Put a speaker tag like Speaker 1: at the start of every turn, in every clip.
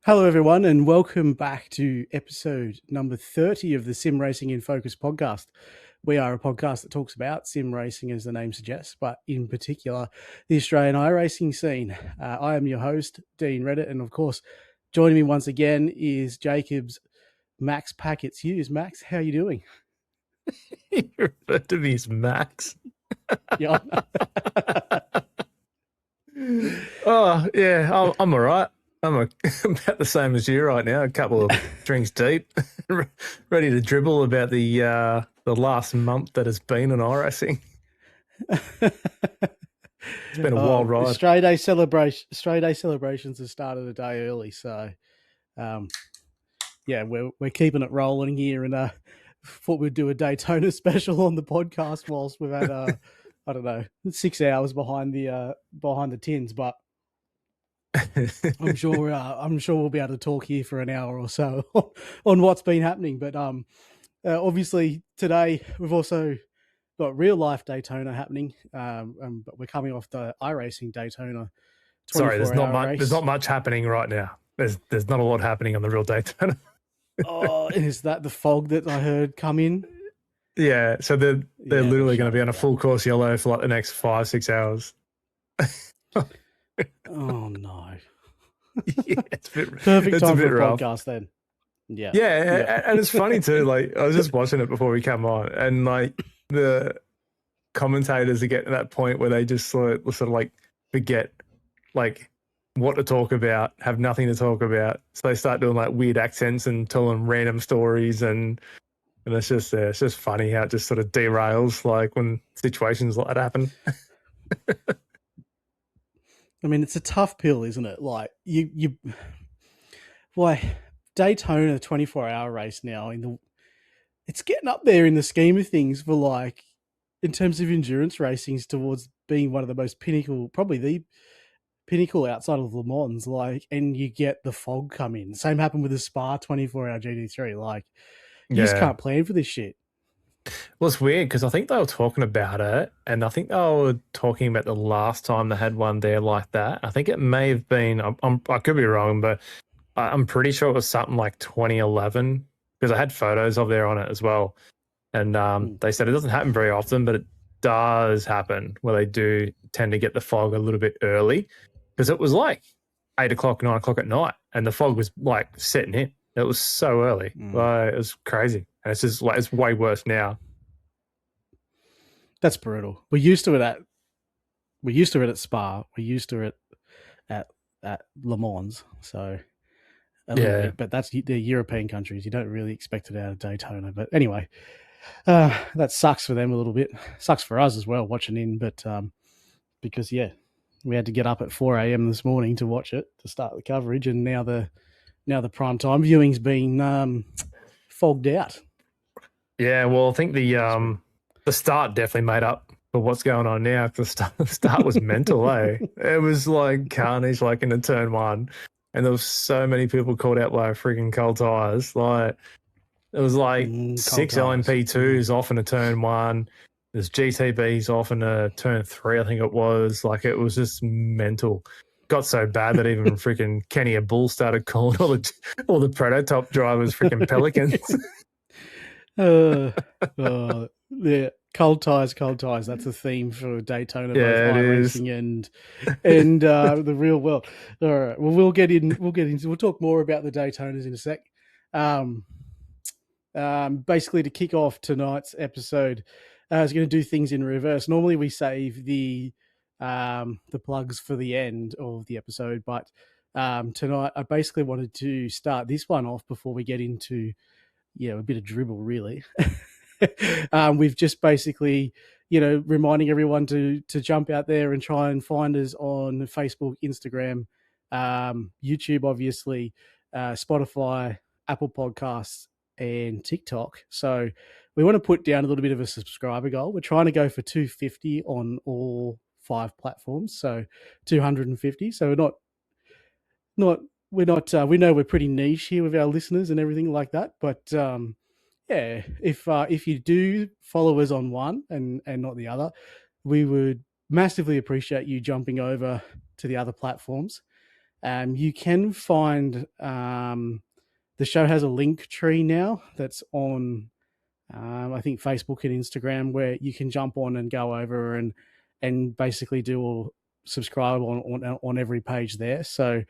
Speaker 1: Hello, everyone, and welcome back to episode number 30 of the Sim Racing in Focus podcast. We are a podcast that talks about sim racing, as the name suggests, but in particular, the Australian iRacing scene. I am your host, Dean Readett, and of course, joining me once again is Jacob's Max Packets Hughes. Max, how are you doing?
Speaker 2: You referred to me as Max.
Speaker 1: Yeah.
Speaker 2: Oh, yeah, I'm all right. I'm about the same as you right now, a couple of drinks deep, ready to dribble about the last month that has been in iRacing. It's been a wild ride.
Speaker 1: Australia Day celebrations have started a day early, so yeah, we're keeping it rolling here, and thought we'd do a Daytona special on the podcast whilst we've had I don't know 6 hours behind the tins, but I'm sure we'll be able to talk here for an hour or so on what's been happening. But obviously today we've also got real life Daytona happening, but we're coming off the iRacing Daytona.
Speaker 2: Sorry, there's not much happening right now. There's not a lot happening on the real Daytona.
Speaker 1: Oh, is that the fog that I heard come in?
Speaker 2: Yeah, so they're literally going to be on a full course yellow for like the next 5-6 hours.
Speaker 1: Oh no!
Speaker 2: Yeah,
Speaker 1: Perfect time for a podcast then.
Speaker 2: Yeah, and it's funny too. Like, I was just watching it before we come on, and like the commentators are getting to that point where they just sort of like forget like what to talk about, have nothing to talk about, so they start doing like weird accents and telling random stories, and it's just funny how it just sort of derails like when situations like that happen.
Speaker 1: I mean, it's a tough pill, isn't it? Like why Daytona 24-hour race now it's getting up there in the scheme of things for like in terms of endurance racings towards being one of the most pinnacle, probably the pinnacle outside of Le Mans. Like, and you get the fog come in. Same happened with the Spa 24-hour GT3. Like, you just can't plan for this shit.
Speaker 2: Well, it's weird because I think they were talking about it, and I think they were talking about the last time they had one there like that. I think it may have been, I could be wrong, but I'm pretty sure it was something like 2011 because I had photos of there on it as well. And they said it doesn't happen very often, but it does happen where they do tend to get the fog a little bit early because it was like 8 o'clock, 9 o'clock at night, and the fog was like setting in. It was so early. Like, it was crazy. And it's just like, it's way worse now.
Speaker 1: That's brutal. We're used to it at Spa. We're used to it at Le Mans. So bit, but that's the European countries. You don't really expect it out of Daytona. But anyway, that sucks for them a little bit. Sucks for us as well watching in. But because we had to get up at 4 a.m. this morning to watch it to start the coverage, and now the prime time viewing's been fogged out.
Speaker 2: Yeah, well, I think the start definitely made up for what's going on now. The start was mental, eh? It was like carnage, like in the turn one, and there was so many people caught out by freaking cold tires. Like, it was like 6 LMP2s off in a turn one. There's GTBs off in a turn 3, I think it was. Like, it was just mental. Got so bad that even freaking Kenny Bull started calling all the prototype drivers freaking pelicans.
Speaker 1: Yeah, cold tires. That's a theme for Daytona, both iRacing and the real world. All right, well, we'll talk more about the Daytonas in a sec. Basically, to kick off tonight's episode, I was going to do things in reverse. Normally, we save the plugs for the end of the episode, but tonight I basically wanted to start this one off before we get into a bit of dribble, really. We've just basically, reminding everyone to jump out there and try and find us on Facebook, Instagram, YouTube, obviously, Spotify, Apple Podcasts, and TikTok. So we want to put down a little bit of a subscriber goal. We're trying to go for 250 on all 5 platforms, so 250. So we know we're pretty niche here with our listeners and everything like that, but if you do follow us on one and not the other, we would massively appreciate you jumping over to the other platforms You can find the show has a link tree now that's on I think Facebook and Instagram, where you can jump on and go over and basically do subscribe on every page there. So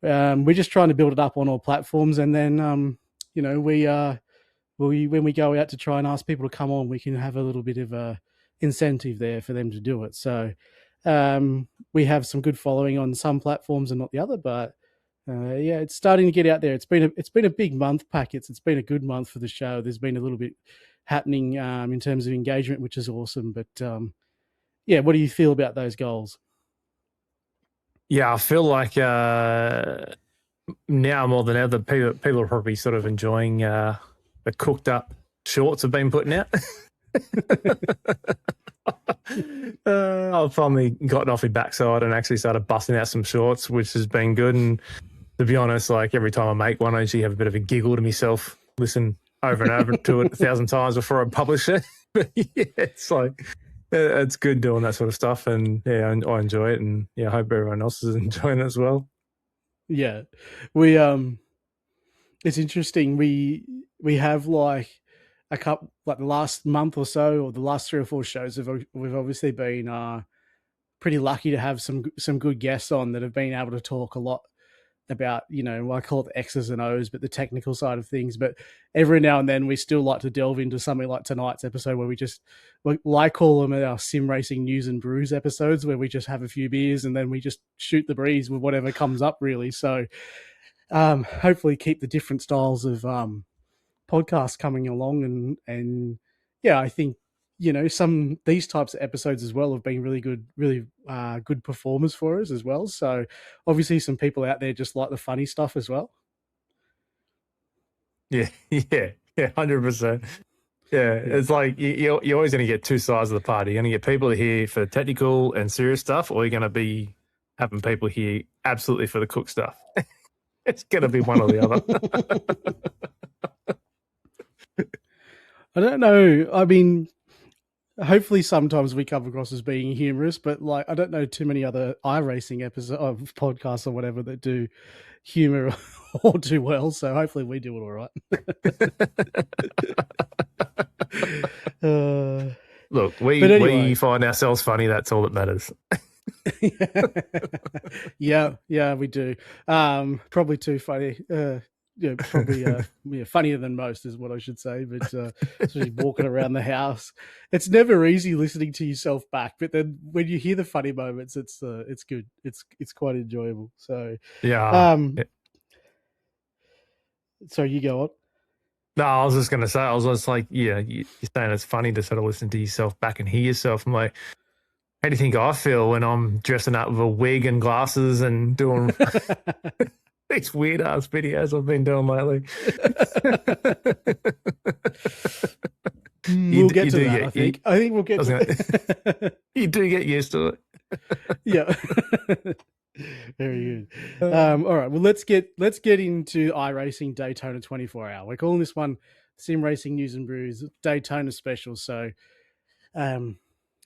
Speaker 1: we're just trying to build it up on all platforms, and then when we go out to try and ask people to come on, we can have a little bit of a incentive there for them to do it. So we have some good following on some platforms and not the other, but yeah, it's starting to get out there. It's been a big month, Packets. It's been a good month for the show. There's been a little bit happening in terms of engagement, which is awesome. But yeah, what do you feel about those goals?
Speaker 2: Yeah, I feel like now more than ever, people are probably sort of enjoying the cooked up shorts I've been putting out. I've finally gotten off my backside and actually started busting out some shorts, which has been good. And to be honest, like every time I make one, I usually have a bit of a giggle to myself, listen over and over to it 1,000 times before I publish it. But yeah, it's like, it's good doing that sort of stuff. And yeah, I enjoy it. And yeah, I hope everyone else is enjoying it as well.
Speaker 1: Yeah, it's interesting. We have like a couple, like the last month or so, or the last 3 or 4 shows, we've obviously been pretty lucky to have some good guests on that have been able to talk a lot about, I call it the X's and O's, but the technical side of things. But every now and then we still like to delve into something like tonight's episode, where I call them our sim racing news and brews episodes, where we just have a few beers and then we just shoot the breeze with whatever comes up, really. So hopefully keep the different styles of podcasts coming along, and yeah, I think these types of episodes as well have been really good performers for us as well. So obviously some people out there just like the funny stuff as well.
Speaker 2: Yeah 100%. Yeah, it's like you're always going to get 2 sides of the party. You're going to get people here for technical and serious stuff, or you're going to be having people here absolutely for the cook stuff. It's going to be one or the other.
Speaker 1: I don't know. I mean, hopefully sometimes we come across as being humorous, but like I don't know too many other iRacing episodes of podcasts or whatever that do humor all too well. So hopefully we do it all right.
Speaker 2: Look, we find ourselves funny. That's all that matters.
Speaker 1: yeah, we do. Probably too funny. Probably funnier than most is what I should say. But especially walking around the house, it's never easy listening to yourself back. But then when you hear the funny moments, it's good. It's quite enjoyable. So
Speaker 2: yeah.
Speaker 1: So you go on.
Speaker 2: No, I was just going to say, I was just like, yeah, you're saying it's funny to sort of listen to yourself back and hear yourself. I'm like, how do you think I feel when I'm dressing up with a wig and glasses and doing these weird ass videos I've been doing lately?
Speaker 1: We'll get to that, I think we'll get to that.
Speaker 2: You do get used to it.
Speaker 1: Yeah. Very good. All right. Well, let's get into iRacing Daytona 24hr. We're calling this one Sim Racing News and Brews Daytona Special. So,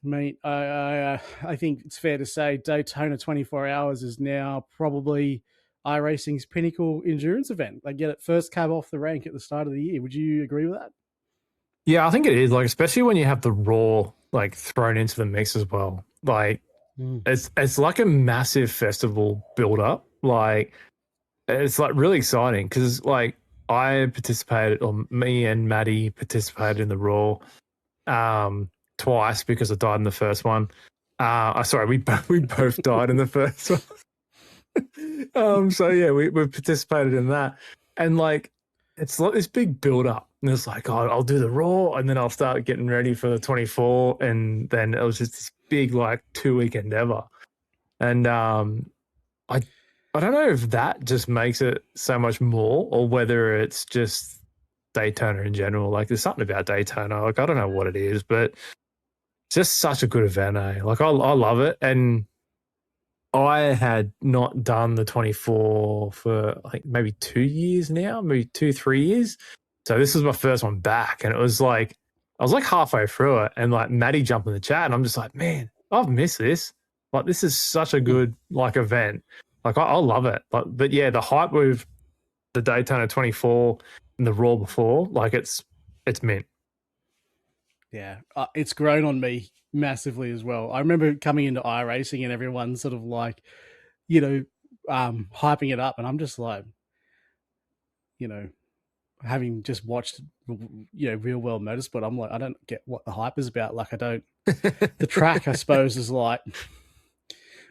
Speaker 1: mate, I think it's fair to say Daytona 24 hours is now probably iRacing's pinnacle endurance event. They get it first cab off the rank at the start of the year. Would you agree with that?
Speaker 2: Yeah, I think it is. Like, especially when you have the raw like thrown into the mix as well. Like, it's like a massive festival build up. Like, it's like really exciting because like I participated, or me and Maddie participated in the raw twice because I died in the first one. Sorry, we both died in the first one. So yeah, we participated in that, and like it's like this big build up, and it's like, oh, I'll do the raw, and then I'll start getting ready for the 24, and then it was just this big like 2-week endeavor, and I don't know if that just makes it so much more, or whether it's just Daytona in general. Like, there's something about Daytona, like I don't know what it is, but it's just such a good event, eh? Like I love it, and I had not done the 24 for I think maybe 2 years now, maybe 2-3 years. So this was my first one back, and it was like I was like halfway through it, and like Maddie jumped in the chat, and I'm just like, man, I've missed this. Like, this is such a good like event. Like I love it. But yeah, the hype with the Daytona 24 and the Raw before, like it's mint.
Speaker 1: Yeah, it's grown on me massively as well. I remember coming into iRacing and everyone sort of like, you know, hyping it up, and I'm just like, you know, having just watched, real world motorsport, I'm like, I don't get what the hype is about. Like, I don't. The track, I suppose, is like,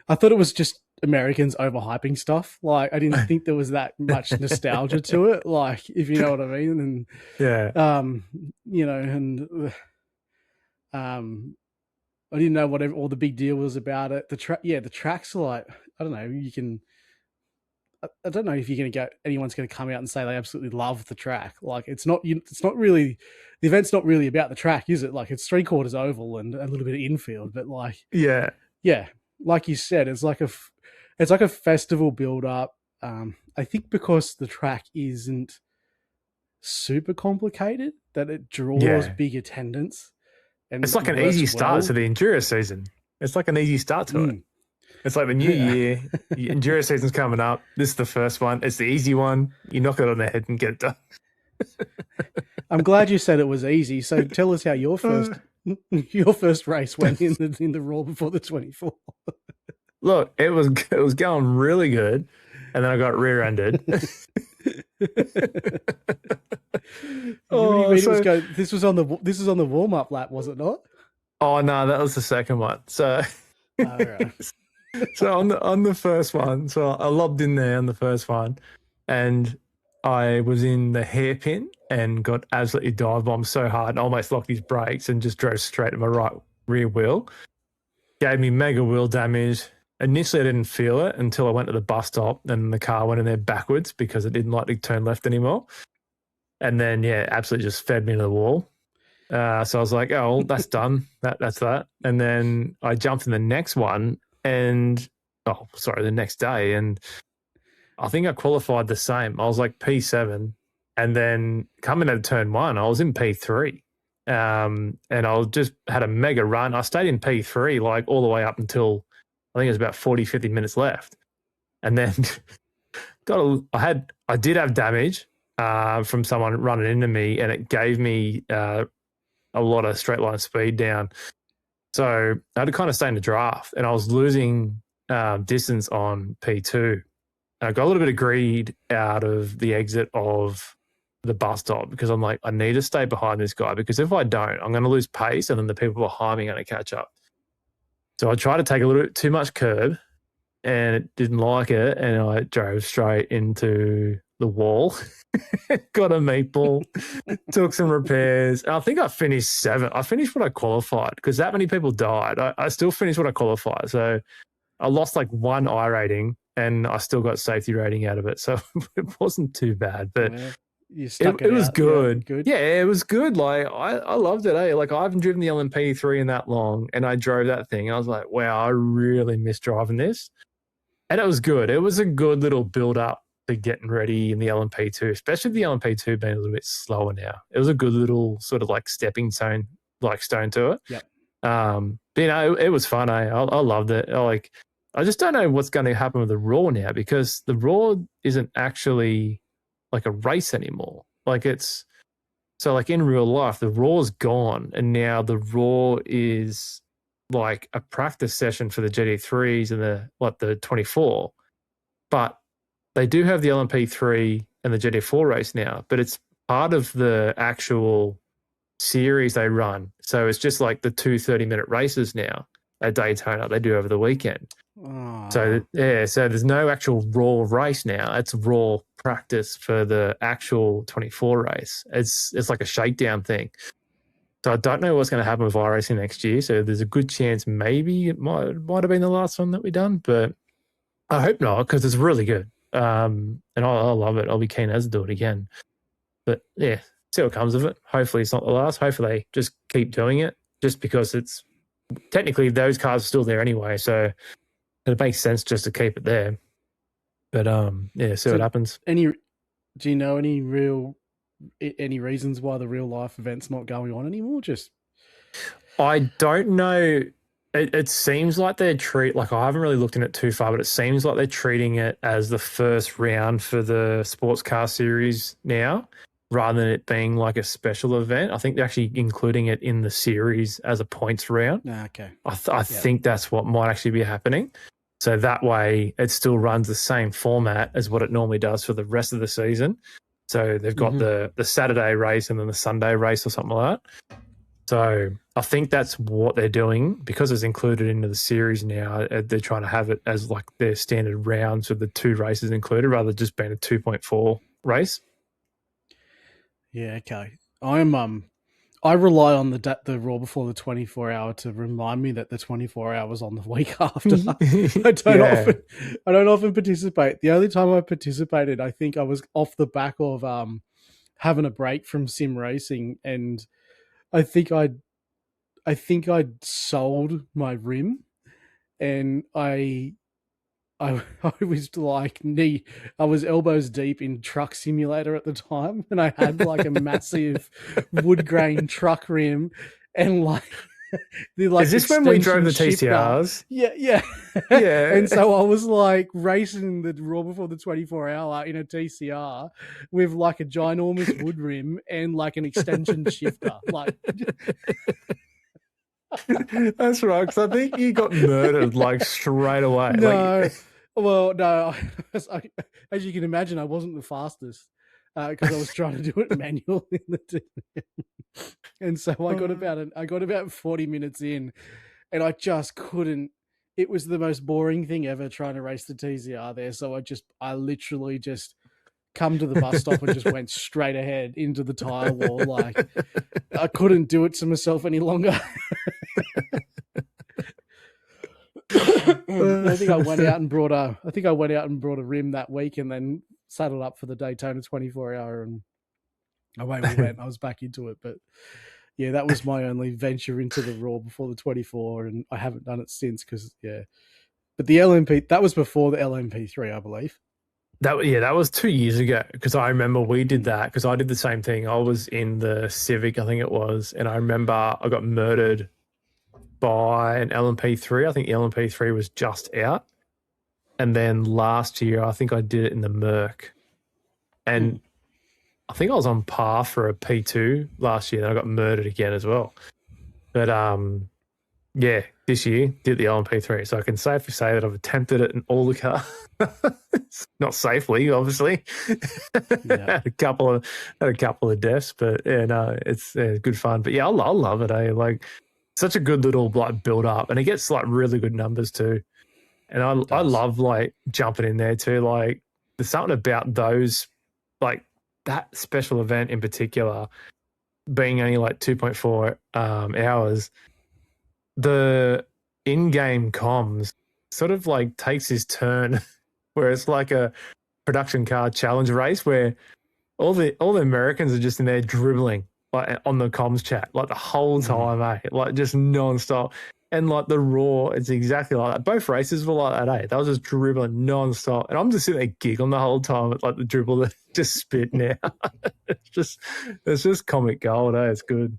Speaker 1: I thought it was just Americans overhyping stuff. Like, I didn't think there was that much nostalgia to it. Like, if you know what I mean. And
Speaker 2: Yeah.
Speaker 1: and I didn't know whatever all the big deal was about it. The track's like, I don't know. I don't know if you're going to go. Anyone's going to come out and say they absolutely love the track. Like, it's not. It's not really. The event's not really about the track, is it? Like, it's 3/4 oval and a little bit of infield, but like,
Speaker 2: Yeah.
Speaker 1: like you said, it's like a festival build up. I think because the track isn't super complicated, that it draws big attendance. And
Speaker 2: it's like an easy start to the enduro season. It's like an easy start to it. It's like the new year. Enduro season's coming up. This is the first one. It's the easy one. You knock it on the head and get it done.
Speaker 1: I'm glad you said it was easy. So tell us how your first race went in the Raw before the 24.
Speaker 2: Look, it was going really good, and then I got rear-ended.
Speaker 1: This was on the warm-up lap, was it not?
Speaker 2: Oh no, that was the second one. So,
Speaker 1: right.
Speaker 2: So on the first one, so I lobbed in there on the first one, and I was in the hairpin and got absolutely dive bombed so hard, and almost locked his brakes and just drove straight to my right rear wheel. Gave me mega wheel damage. Initially, I didn't feel it until I went to the bus stop and the car went in there backwards because it didn't like to turn left anymore. And then, absolutely just fed me to the wall. So I was like, oh, well, that's done. That's that. And then I jumped in the next one the next day. And I think I qualified the same. I was like P7. And then coming out of turn one, I was in P3. And I just had a mega run. I stayed in P3 like all the way up until I think it was about 40, 50 minutes left. And then I did have damage from someone running into me, and it gave me a lot of straight line speed down. So I had to kind of stay in the draft, and I was losing distance on P2. And I got a little bit of greed out of the exit of the bus stop because I'm like, I need to stay behind this guy because if I don't, I'm going to lose pace, and then the people behind me are going to catch up. So I tried to take a little bit too much curb, and it didn't like it, and I drove straight into the wall. Got a meatball, took some repairs. And I think I finished 7th. I finished what I qualified because that many people died. I still finished what I qualified. So I lost like 1 I rating, and I still got safety rating out of it. So it wasn't too bad, but it was good.
Speaker 1: Good.
Speaker 2: Yeah, it was good. Like I loved it. Like I haven't driven the LMP3 in that long, and I drove that thing. I was like, wow, I really miss driving this. And it was good. It was a good little build up to getting ready in the LMP2, especially the LMP2 being a little bit slower now. It was a good little sort of like stepping stone to it.
Speaker 1: Yep.
Speaker 2: But it was fun. I loved it. I just don't know what's going to happen with the Raw now because the Raw isn't actually like a race anymore. Like it's so like in real life, the Raw's gone, and now the Raw is like a practice session for the GT3s and the 24, but they do have the LMP3 and the GT4 race now, but it's part of the actual series they run. So it's just like the 2 30-minute races now at Daytona they do over the weekend.
Speaker 1: Oh.
Speaker 2: So there's no actual Raw race now. It's Raw practice for the actual 24 race. It's like a shakedown thing. So I don't know what's going to happen with iRacing next year. So there's a good chance maybe it might have been the last one that we done, but I hope not because it's really good. And I love it. I'll be keen as to do it again. But yeah, see what comes of it. Hopefully it's not the last. Hopefully they just keep doing it just because it's technically those cars are still there anyway. So it makes sense just to keep it there. But see what happens.
Speaker 1: Do you know any reasons why the real life event's not going on anymore?
Speaker 2: I don't know It seems like like I haven't really looked in it too far, but it seems like they're treating it as the first round for the sports car series now, rather than it being like a special event. I think they're actually including it in the series as a points round.
Speaker 1: Okay.
Speaker 2: I think that's what might actually be happening. So that way it still runs the same format as what it normally does for the rest of the season. So they've got the Saturday race and then the Sunday race or something like that. So I think that's what they're doing because it's included into the series now. They're trying to have it as like their standard rounds with the 2 races included rather than just being a 2.4 race.
Speaker 1: Yeah, okay. I rely on the Raw before the 24-hour to remind me that the 24-hour was on the week after. I don't often participate. The only time I participated, I think I was off the back of having a break from sim racing, and I think I'd sold my rim, and I was like I was elbows deep in Truck Simulator at the time, and I had like a massive wood grain truck rim, and like
Speaker 2: is this when we drove the TCRs?
Speaker 1: Yeah. And so I was like racing the Raw before the 24-hour in a TCR with like a ginormous wood rim and like an extension shifter, like.
Speaker 2: That's right, because I think you got murdered like straight away.
Speaker 1: No, well, no. As you can imagine, I wasn't the fastest because I was trying to do it manual in the and so I got about 40 minutes in, and I just couldn't. It was the most boring thing ever trying to race the TCR there. So I literally just come to the bus stop and just went straight ahead into the tire wall. Like I couldn't do it to myself any longer. I think I went out and brought a rim that week, and then saddled up for the Daytona 24-hour, and away we went. I was back into it, but yeah, that was my only venture into the Raw before the 24, and I haven't done it since because But the LMP, that was before the LMP3, I believe.
Speaker 2: That was 2 years ago because I remember we did that because I did the same thing. I was in the Civic, I think it was, and I remember I got murdered by an LMP3. I think the LMP3 was just out. And then last year, I think I did it in the Merc. And I think I was on par for a P2 last year. And I got murdered again as well. But this year, did the LMP3. So I can safely say that I've attempted it in all the cars. Not safely, obviously. Had a couple of deaths, but it's good fun. But yeah, I love it. Like, such a good little like build up, and it gets like really good numbers too. And I love like jumping in there too. Like there's something about those, like that special event in particular, being only like 2.4 hours. The in-game comms sort of like takes his turn, where it's like a production car challenge race where all the Americans are just in there dribbling like on the comms chat like the whole time, like just non-stop. And like the Raw, it's exactly like that. Both races were like that, They was just dribbling non-stop. And I'm just sitting there giggling the whole time at like the dribble that just spitting out. it's just comic gold, It's good.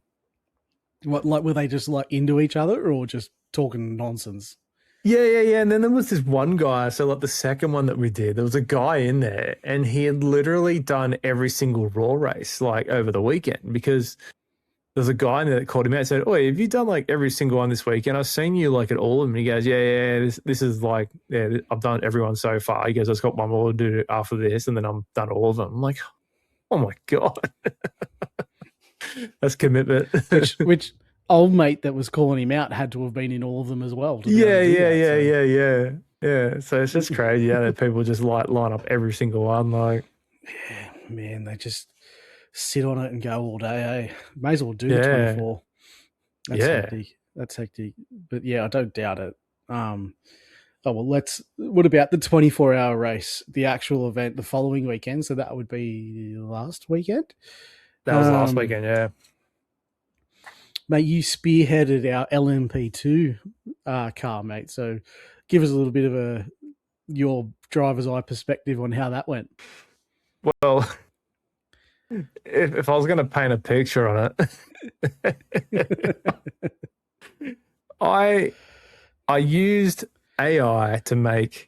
Speaker 1: What, like, were they just like into each other or just talking nonsense?
Speaker 2: Yeah. And then there was this one guy. So like the second one that we did, there was a guy in there and he had literally done every single Raw race like over the weekend because there's a guy in there that called him out and said, "Oh, have you done like every single one this weekend? I've seen you like at all of them." And he goes, yeah, this is like, I've done everyone so far. He goes, I've got one more to do after this and then I'm done all of them. I'm like, oh my God. That's commitment.
Speaker 1: which old mate that was calling him out had to have been in all of them as well.
Speaker 2: Yeah. So it's just crazy that people just like line up every single one. Like,
Speaker 1: yeah, man, they just sit on it and go all day. May as well do the 24. That's hectic. But yeah, I don't doubt it. What about the 24-hour race, the actual event the following weekend? So that would be last weekend?
Speaker 2: That was last weekend, yeah.
Speaker 1: Mate, you spearheaded our LMP2 car, mate. So give us a little bit of your driver's eye perspective on how that went.
Speaker 2: Well, if I was going to paint a picture on it, I used AI to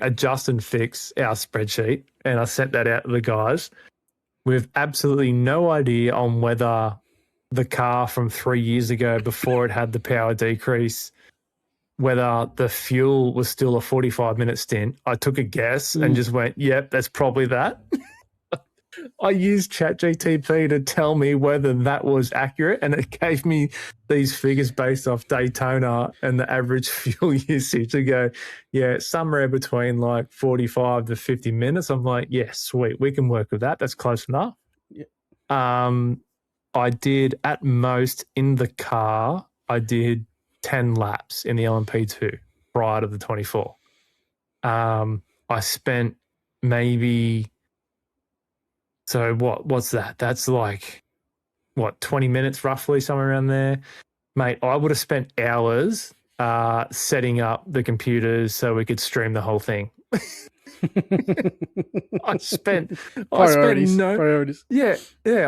Speaker 2: adjust and fix our spreadsheet. And I sent that out to the guys with absolutely no idea on whether the car from 3 years ago, before it had the power decrease, whether the fuel was still a 45-minute stint. I took a guess and just went, yep, that's probably that. I used ChatGTP to tell me whether that was accurate, and it gave me these figures based off Daytona and the average fuel usage to go, yeah, somewhere between like 45 to 50 minutes. I'm like, yeah, sweet, we can work with that. That's close enough.
Speaker 1: Yeah.
Speaker 2: I did at most in the car, I did 10 laps in the LMP2 prior to the 24. I spent maybe... So what's that? That's like, 20 minutes roughly, somewhere around there. Mate, I would have spent hours setting up the computers so we could stream the whole thing. I spent
Speaker 1: priorities.
Speaker 2: Yeah,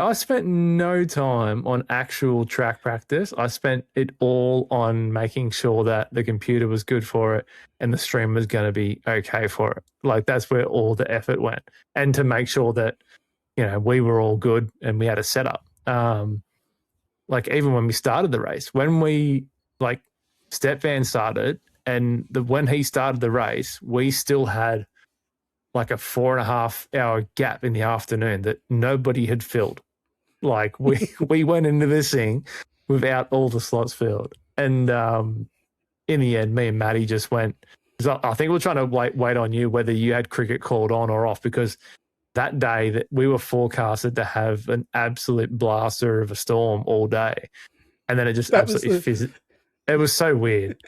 Speaker 2: I spent no time on actual track practice. I spent it all on making sure that the computer was good for it and the stream was going to be okay for it. Like, that's where all the effort went. And to make sure that, we were all good and we had a setup. Like, even when we started the race, when we, like, Step Van started, and when he started the race, we still had like a 4.5 hour gap in the afternoon that nobody had filled. Like, we went into this thing without all the slots filled. And in the end, me and Maddie just went, because I think we were trying to wait on you whether you had cricket called on or off, because that day that we were forecasted to have an absolute blaster of a storm all day. And then it just absolutely fizzed. It was so weird.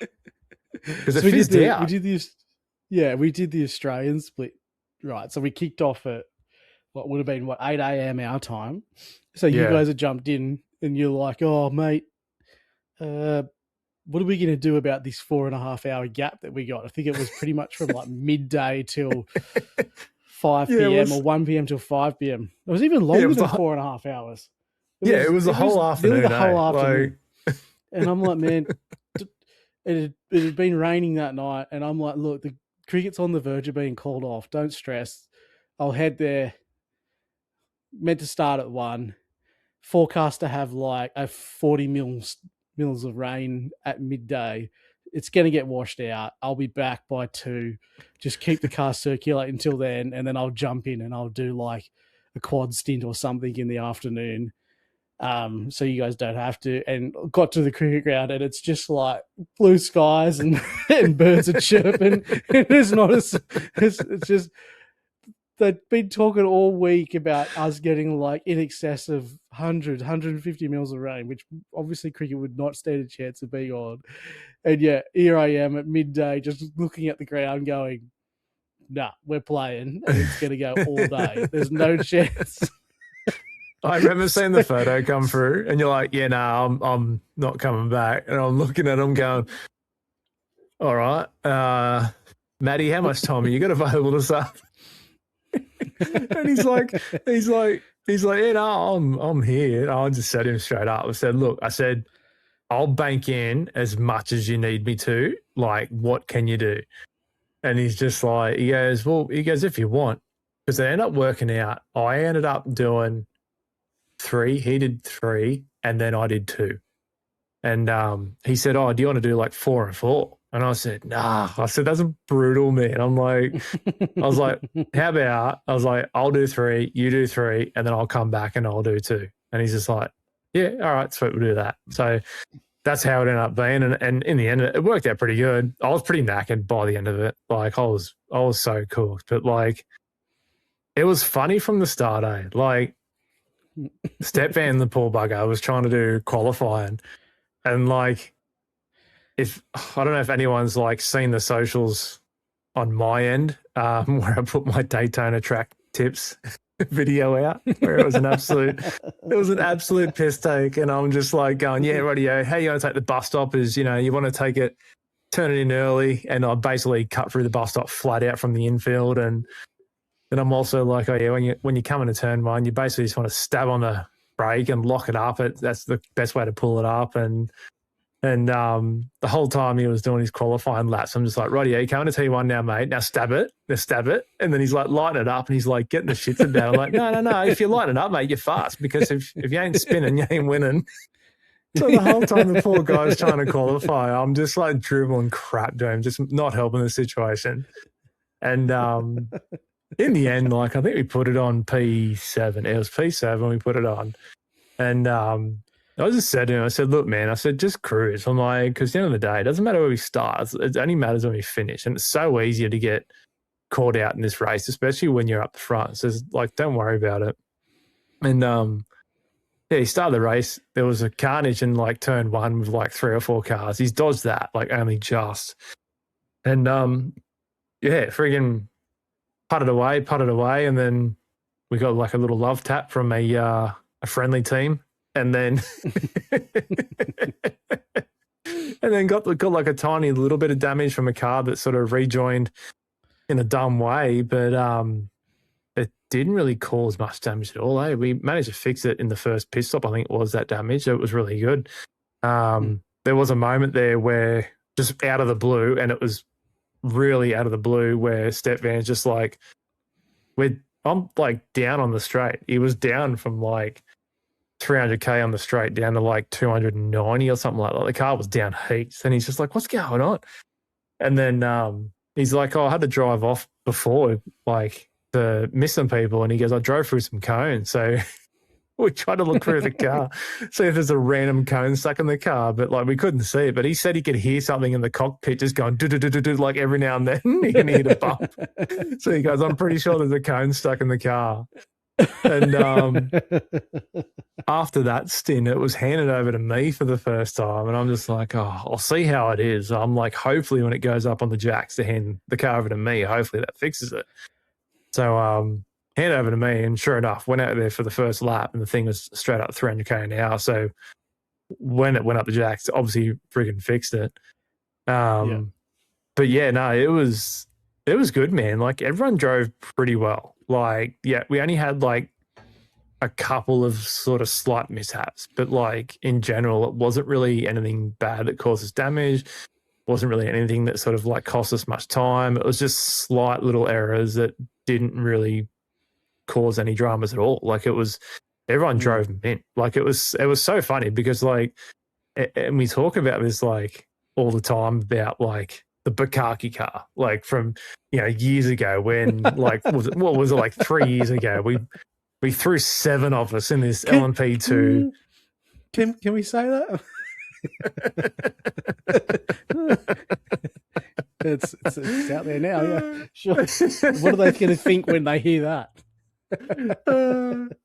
Speaker 2: Because it fizzed out.
Speaker 1: We did the Australian split, right? So we kicked off at what would have been 8 a.m. our time. So you guys had jumped in and you're like, oh mate, what are we going to do about this 4.5 hour gap that we got? I think it was pretty much from like midday till 5 p.m. or 1 p.m. till 5 p.m. It was even longer than 4.5 hours.
Speaker 2: It was the whole afternoon.
Speaker 1: The whole afternoon. And I'm like, man, it had been raining that night. And I'm like, look, the cricket's on the verge of being called off. Don't stress. I'll head there. Meant to start at 1. Forecast to have like a 40 mils of rain at midday. It's going to get washed out. I'll be back by 2. Just keep the car circulating until then, and then I'll jump in and I'll do like a quad stint or something in the afternoon. So you guys don't have to. And got to the cricket ground, and it's just like blue skies and, and birds are chirping. It's just they've been talking all week about us getting like in excess of 150 mils of rain, which obviously cricket would not stand a chance of being on. And yeah, here I am at midday, just looking at the ground going, nah, we're playing and it's going to go all day. There's no chance.
Speaker 2: I remember seeing the photo come through and you're like, yeah, no, I'm not coming back. And I'm looking at him going, all right, Maddie, how much time have you got available this afternoon? And he's like, yeah, no, I'm here. I just said to him straight up. I said, look, I'll bank in as much as you need me to. Like, what can you do? And he's just like, he goes, if you want, because they end up working out. I ended up doing 3. He did 3, and then I did 2. And he said, oh, do you want to do like 4 and 4? And I said, nah. I said, that's brutal, man. I was like, how about, I'll do 3, you do 3, and then I'll come back and I'll do 2. And he's just like, yeah, all right, sweet, we'll do that. So that's how it ended up being. And in the end, it worked out pretty good. I was pretty knackered by the end of it. Like, I was so cooked. But like, it was funny from the start, eh? Like, Step Van, the poor bugger, was trying to do qualifying. And like, I don't know if anyone's like seen the socials on my end, where I put my Daytona track tips video out, where it was an absolute piss take. And I'm just like going, yeah, rightio, how you going to take the bus stop is, you want to take it, turn it in early. And I basically cut through the bus stop flat out from the infield. And then I'm also like, oh yeah, when you come into turn 1, you basically just want to stab on the brake and lock it up. That's the best way to pull it up. And And the whole time he was doing his qualifying laps, I'm just like, righty, you coming to T1 now, mate. Now stab it. Now stab it. And then he's like lighting it up and he's like getting the shits about it. I'm like, no. If you're lighting it up, mate, you're fast, because if you ain't spinning, you ain't winning. So the whole time the poor guy's trying to qualify, I'm just like dribbling crap to him, just not helping the situation. And in the end, like, I think we put it on P7. It was P7 we put it on. And I just said to him, I said, look, man, I said, just cruise. I'm like, because at the end of the day, it doesn't matter where we start. It only matters when we finish. And it's so easier to get caught out in this race, especially when you're up the front. So it's like, don't worry about it. And yeah, he started the race. There was a carnage in like turn one with like 3 or 4 cars. He's dodged that, like only just. And yeah, friggin' putted away. And then we got like a little love tap from a friendly team. And then got like a tiny little bit of damage from a car that sort of rejoined in a dumb way, but it didn't really cause much damage at all. We managed to fix it in the first pit stop. I think it was that damage. It was really good. There was a moment there where just out of the blue, and it was really out of the blue, where Step Van's just like, I'm like down on the straight. He was down from like 300k on the straight down to like 290 or something like that. The car was down heaps, and he's just like, what's going on? And then he's like, oh, I had to drive off before, like, to miss some people. And he goes, I drove through some cones. So we tried to look through the car, see if there's a random cone stuck in the car, but like we couldn't see it. But he said he could hear something in the cockpit just going do, like every now and then. He can hear the bump. So he goes, I'm pretty sure there's a cone stuck in the car. And after that stint, it was handed over to me for the first time, and I'm just like, oh, I'll see how it is. I'm like, hopefully when it goes up on the jacks to hand the car over to me, hopefully that fixes it. So hand over to me, and sure enough, went out there for the first lap, and the thing was straight up 300k an hour. So when it went up the jacks, obviously freaking fixed it. Yeah. But yeah, no, it was good, man. Like, everyone drove pretty well. Like, yeah, we only had like a couple of sort of slight mishaps, but like in general, it wasn't really anything bad that caused us damage. Wasn't really anything that sort of like cost us much time. It was just slight little errors that didn't really cause any dramas at all. Like, it was, everyone drove mint. Like, it was so funny because like, and we talk about this like all the time about like the Bukaki car, like from, years ago when like, what was it like 3 years ago? We threw 7 of us in this LMP2.
Speaker 1: Can we say that? it's out there now, yeah. Sure. What are they going to think when they hear that?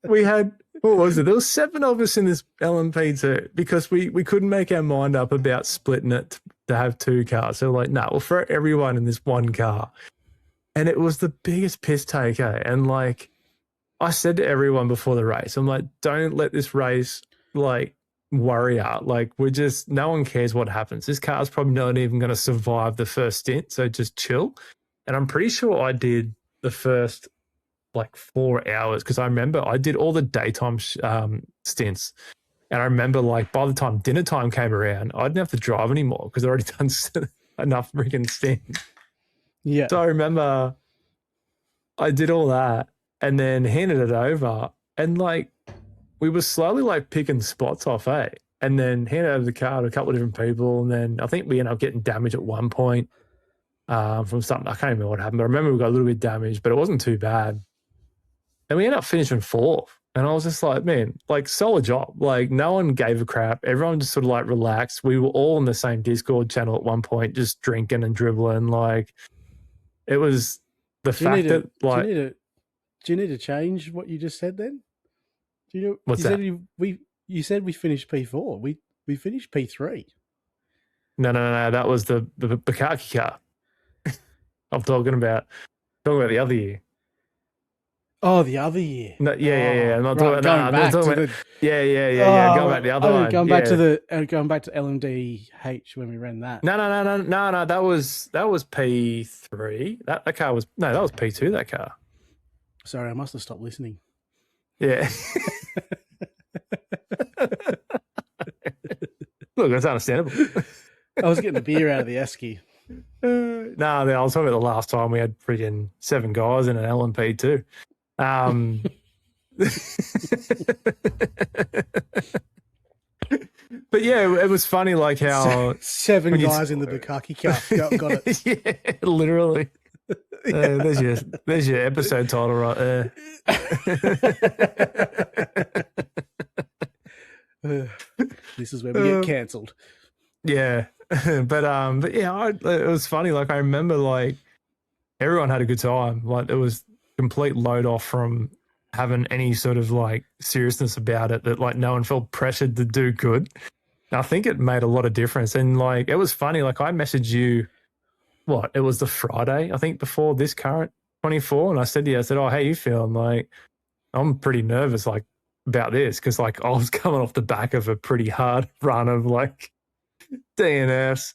Speaker 2: We had, what was it? There was 7 of us in this LMP2 because we couldn't make our mind up about splitting it to have 2 cars. So like, no, we'll throw everyone in this one car. And it was the biggest piss taker. And like, I said to everyone before the race, I'm like, don't let this race like worry out. Like, no one cares what happens. This car's probably not even going to survive the first stint. So just chill. And I'm pretty sure I did the first like 4 hours, because I remember I did all the daytime stints. And I remember like by the time dinner time came around, I didn't have to drive anymore because I'd already done enough freaking stints.
Speaker 1: Yeah.
Speaker 2: So I remember I did all that and then handed it over, and like we were slowly like picking spots off, and then handed over the car to a couple of different people. And then I think we ended up getting damage at one point from something. I can't remember what happened, but I remember we got a little bit damaged, but it wasn't too bad. And we ended up finishing 4th. And I was just like, man, like, solid job. Like, no one gave a crap. Everyone just sort of like relaxed. We were all in the same Discord channel at one point, just drinking and dribbling. Like, it was the fact that like,
Speaker 1: do you need to change what you just said then? Do you know
Speaker 2: what's
Speaker 1: you
Speaker 2: that?
Speaker 1: Said you said we finished P4. We finished P3.
Speaker 2: No. That was the Bukaki car. I'm talking about the other year.
Speaker 1: Oh, the other year.
Speaker 2: No, yeah. I'm not talking
Speaker 1: about
Speaker 2: yeah. Going back the other one.
Speaker 1: Going back to LMDH when we ran that.
Speaker 2: No. That was P3. That car was that was P2. That car.
Speaker 1: Sorry, I must have stopped listening.
Speaker 2: Yeah. Look, look, that's understandable.
Speaker 1: I was getting a beer out of the esky.
Speaker 2: I was talking about the last time we had freaking 7 guys in an LMP too. But yeah, it was funny, like how
Speaker 1: 7 guys in the Bukkake Cup. Got it.
Speaker 2: Yeah, literally. There's your episode title right there.
Speaker 1: This is where we get cancelled.
Speaker 2: Yeah, but yeah, it was funny. Like I remember, like everyone had a good time. Like it was complete load off from having any sort of like seriousness about it. That like no one felt pressured to do good. I think it made a lot of difference. And like it was funny. Like I messaged you. It was the Friday, I think, before this current 24. And I said to you, I said, oh, how you feeling? Like, I'm pretty nervous, like, about this. Because, like, I was coming off the back of a pretty hard run of, like, DNFs,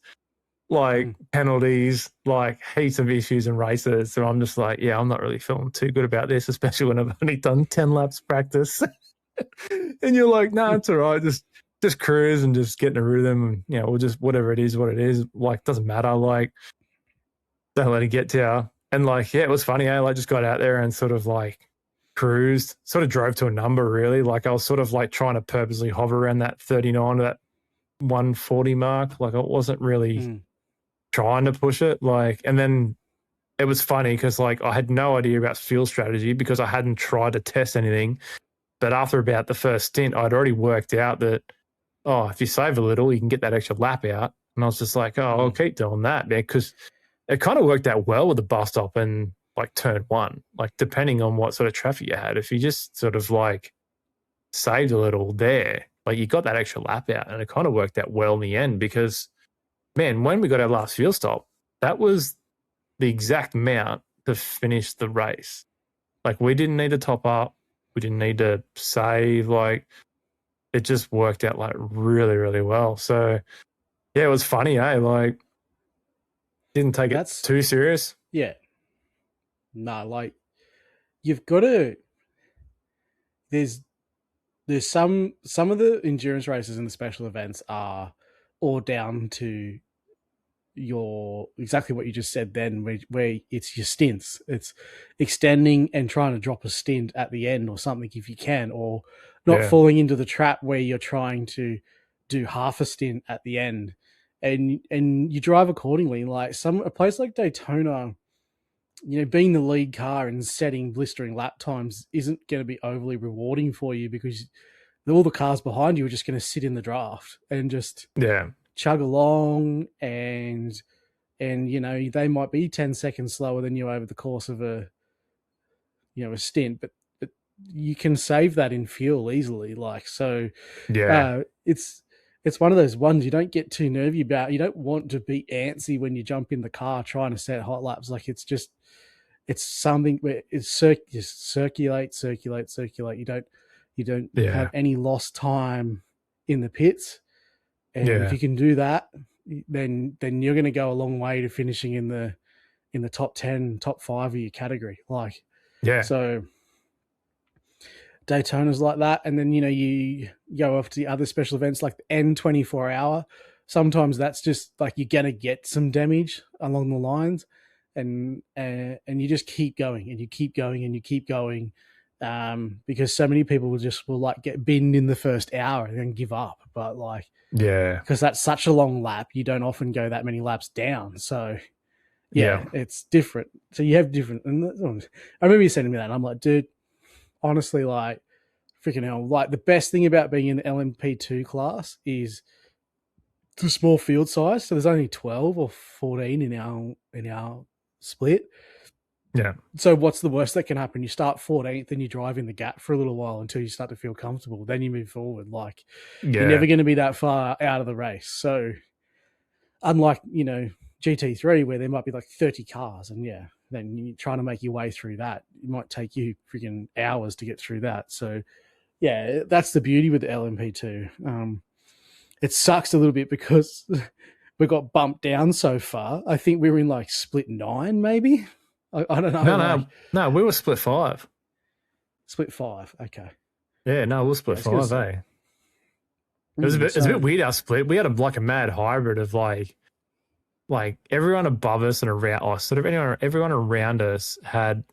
Speaker 2: like, penalties, like, heaps of issues and races. So I'm just like, yeah, I'm not really feeling too good about this, especially when I've only done 10 laps practice. And you're like, no, it's all right. Just cruise and just get in a rhythm. And, you know, we'll just, whatever it is, what it is. Like, doesn't matter. Like, don't let it get to you. And like, yeah, it was funny. I like just got out there and sort of like cruised, sort of drove to a number really. Like I was sort of like trying to purposely hover around that 39 to that 140 mark. Like I wasn't really trying to push it. Like, and then it was funny because like I had no idea about fuel strategy because I hadn't tried to test anything. But after about the first stint, I'd already worked out that, oh, if you save a little, you can get that extra lap out. And I was just like, oh, I'll keep doing that, man, because it kind of worked out well with the bus stop and like turn 1, like depending on what sort of traffic you had. If you just sort of like saved a little there, like you got that extra lap out, and it kind of worked out well in the end because, man, when we got our last fuel stop, that was the exact amount to finish the race. Like we didn't need to top up. We didn't need to save. Like it just worked out like really, really well. So yeah, it was funny, eh? Like, didn't take it too serious.
Speaker 1: Yeah. No, like you've got to. There's some of the endurance races and the special events are all down to your exactly what you just said. Then where it's your stints, it's extending and trying to drop a stint at the end or something if you can, or not falling into the trap where you're trying to do half a stint at the end. And you drive accordingly. Like a place like Daytona, you know, being the lead car and setting blistering lap times isn't going to be overly rewarding for you because all the cars behind you are just going to sit in the draft and just chug along, and you know they might be 10 seconds slower than you over the course of a stint, but you can save that in fuel easily. Like so, it's one of those ones you don't get too nervy about. You don't want to be antsy when you jump in the car trying to set hot laps. Like it's something where it's circulate. You don't have any lost time in the pits. And if you can do that, then you're going to go a long way to finishing in the top 10, top 5 of your category. Like, so Daytona's like that. And then, you know, you go off to the other special events like the N24hr. Sometimes that's just like you're going to get some damage along the lines, and you just keep going and you keep going and you keep going, because so many people will like get binned in the first hour and then give up. But like, because that's such a long lap, you don't often go that many laps down. So it's different. So you have different. And I remember you sending me that, and I'm like, dude, honestly, like, freaking hell, like the best thing about being in the LMP2 class is the small field size. So there's only 12 or 14 in our split.
Speaker 2: Yeah.
Speaker 1: So what's the worst that can happen? You start 14th and you drive in the gap for a little while until you start to feel comfortable. Then you move forward. Like you're never going to be that far out of the race. So unlike, you know, GT3 where there might be like 30 cars and then you're trying to make your way through that. It might take you freaking hours to get through that. So that's the beauty with the LMP2. It sucks a little bit because we got bumped down so far. I think we were in like split 9 maybe. I don't know.
Speaker 2: No, we were split 5.
Speaker 1: Split 5, okay.
Speaker 2: Yeah, no, we'll split 5, eh? It was a bit weird our split. We had a mad hybrid of like everyone above us and around us, sort of everyone around us had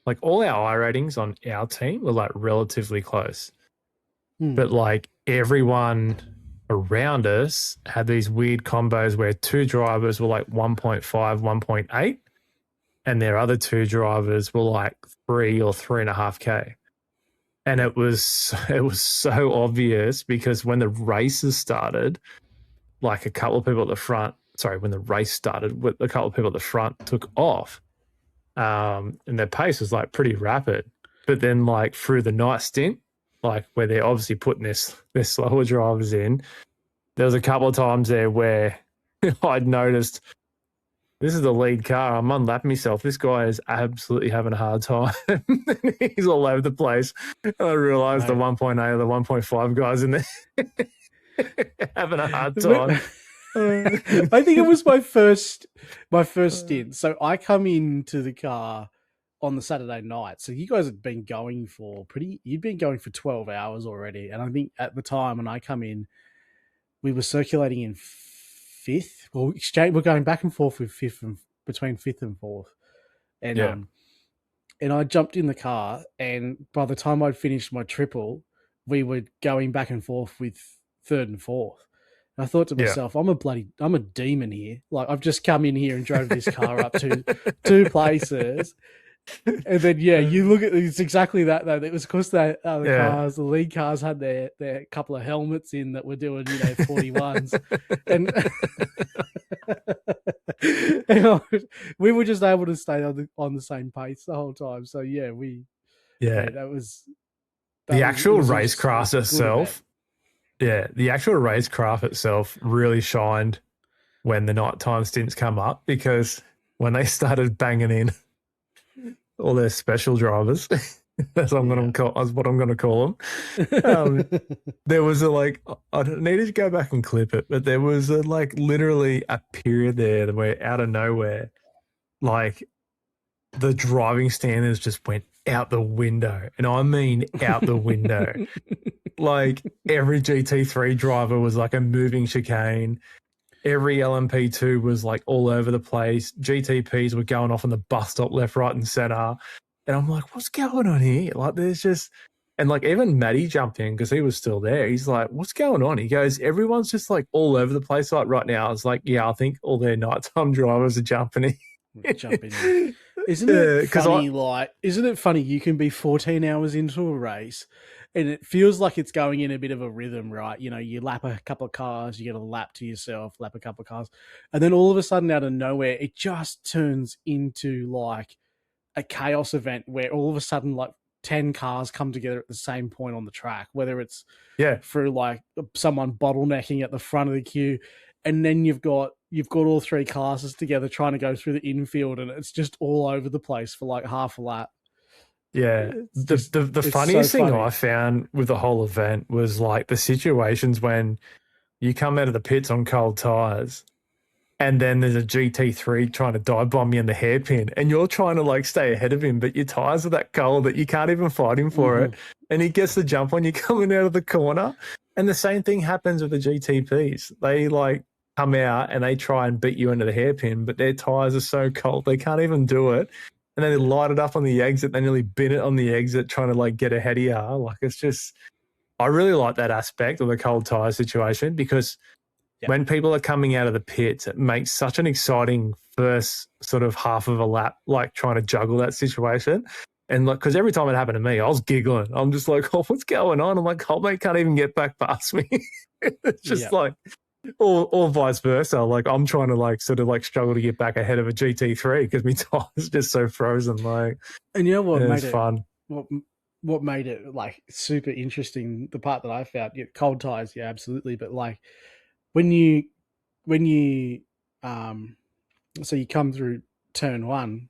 Speaker 2: like all our I ratings on our team were like relatively close. But like everyone around us had these weird combos where two drivers were like 1.5, 1.8, and their other two drivers were like 3 or 3.5K. And it was so obvious because when the races started, like a couple of people at the front, when the race started, with a couple of people at the front took off. And their pace was like pretty rapid. But then like through the night stint, like where they're obviously putting their slower drivers in, there was a couple of times there where I'd noticed this is the lead car. I'm unlapping myself. This guy is absolutely having a hard time. He's all over the place. And I realized the 1.8 or the 1.5 guys in there having a hard time.
Speaker 1: I think it was my first stint. So I come into the car on the Saturday night. So you guys had been going you'd been going for 12 hours already. And I think at the time when I come in, we were circulating in fifth. Well, we're going back and forth with fifth and between fifth and fourth. And and I jumped in the car, and by the time I'd finished my triple, we were going back and forth with third and fourth. I thought to myself, I'm a demon here. Like, I've just come in here and drove this car up to two places. And then, you look at it's exactly that, though. It was because the lead cars had their couple of helmets in that were doing, 41s. and we were just able to stay on the same pace the whole time. So, that was...
Speaker 2: The actual racecraft itself... Yeah, the actual racecraft itself really shined when the nighttime stints come up, because when they started banging in all their special drivers, that's what I'm going to call them. There was I needed to go back and clip it, but there was literally a period there where out of nowhere, like the driving standards just went out the window, and I mean out the window. Like every GT3 driver was like a moving chicane. Every LMP2 was like all over the place. GTPs were going off on the bus stop left, right, and center. And I'm like, what's going on here? Like, there's just, and like even Matty jumped in because he was still there. He's like, what's going on? He goes, everyone's just like all over the place like right now. I was like, yeah, I think all their nighttime drivers are jumping in.
Speaker 1: Jumping in. Isn't it funny? Isn't it funny? You can be 14 hours into a race, and it feels like it's going in a bit of a rhythm, right? You lap a couple of cars, you get a lap to yourself, lap a couple of cars, and then all of a sudden, out of nowhere, it just turns into like a chaos event where all of a sudden, like 10 cars come together at the same point on the track, whether it's through like someone bottlenecking at the front of the queue, and then you've got all three classes together trying to go through the infield, and it's just all over the place for like half a lap.
Speaker 2: Yeah, the funniest thing I found with the whole event was like the situations when you come out of the pits on cold tires, and then there's a GT3 trying to dive bomb you in the hairpin, and you're trying to like stay ahead of him, but your tires are that cold that you can't even fight him for it, and he gets the jump on you coming out of the corner. And the same thing happens with the GTPs. They like come out and they try and beat you into the hairpin, but their tires are so cold they can't even do it. And then they light it up on the exit. They nearly bin it on the exit trying to like get ahead of you. Like, it's just, I really like that aspect of the cold tire situation, because when people are coming out of the pits, it makes such an exciting first sort of half of a lap, like trying to juggle that situation. And like, because every time it happened to me, I was giggling. I'm just like, oh, what's going on? I'm like, oh, mate can't even get back past me. It's just like, or vice versa. Like, I'm trying to like sort of like struggle to get back ahead of a GT3 because my tire's just so frozen. Like,
Speaker 1: and you know what made it
Speaker 2: fun?
Speaker 1: What made it like super interesting? The part that I found, cold tires, absolutely. But like when you so you come through turn one.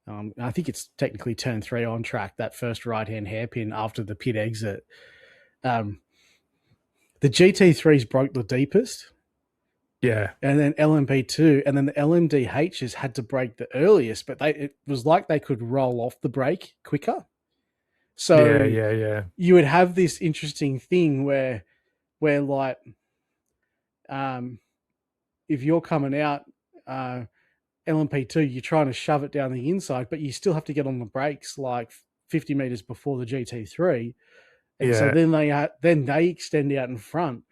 Speaker 1: I think it's technically turn 3 on track, that first right-hand hairpin after the pit exit. The GT3s broke the deepest.
Speaker 2: Yeah.
Speaker 1: And then LMP2, and then the LMDHs had to break the earliest, but it was like they could roll off the brake quicker. So
Speaker 2: yeah.
Speaker 1: you would have this interesting thing where where like if you're coming out LMP2, you're trying to shove it down the inside, but you still have to get on the brakes like 50 meters before the GT3, and so then they extend out in front,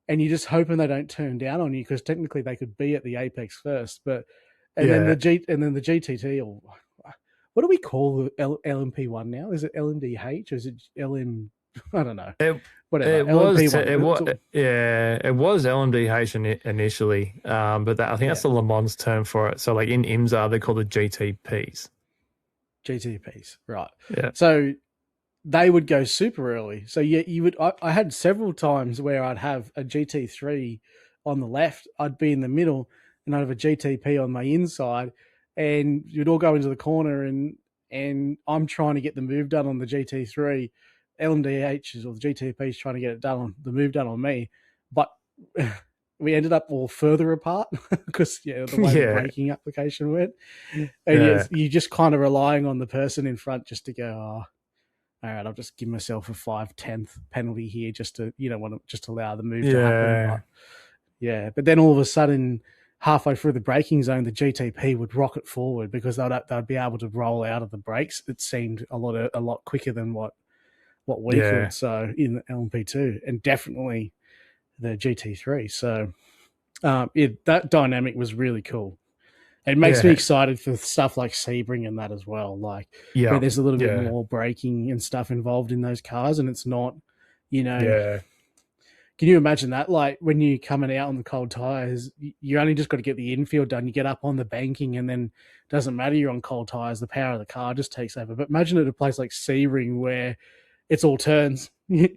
Speaker 1: and you're just hoping they don't turn down on you, because technically they could be at the apex first, but then the GTT, or what do we call the LMP1 now? Is it LMDH or is it LM? I don't know. Whatever.
Speaker 2: It was LMDH initially, but I think that's the Le Mans term for it. So like in IMSA, they call it GTPs.
Speaker 1: GTPs, right?
Speaker 2: Yeah.
Speaker 1: So they would go super early. So you would. I had several times where I'd have a GT3 on the left, I'd be in the middle, and I'd have a GTP on my inside, and you'd all go into the corner, and I'm trying to get the move done on the GT3. LMDHs or the GTPs trying to get the move done on me, but we ended up all further apart because the way the braking application went, and you just kind of relying on the person in front just to go, all right, I'll just give myself a 5/10 penalty here just to just allow the move to happen. But then all of a sudden, halfway through the braking zone, the GTP would rocket forward because they'd be able to roll out of the brakes. It seemed a lot quicker than what we could, so in the LMP2, and definitely the GT3. So that dynamic was really cool. It makes me excited for stuff like Sebring and that as well, like where there's a little bit more braking and stuff involved in those cars, and it's not, Can you imagine that? Like when you're coming out on the cold tires, you only just got to get the infield done. You get up on the banking, and then it doesn't matter, you're on cold tires. The power of the car just takes over. But imagine at a place like Sebring where it's all turns. You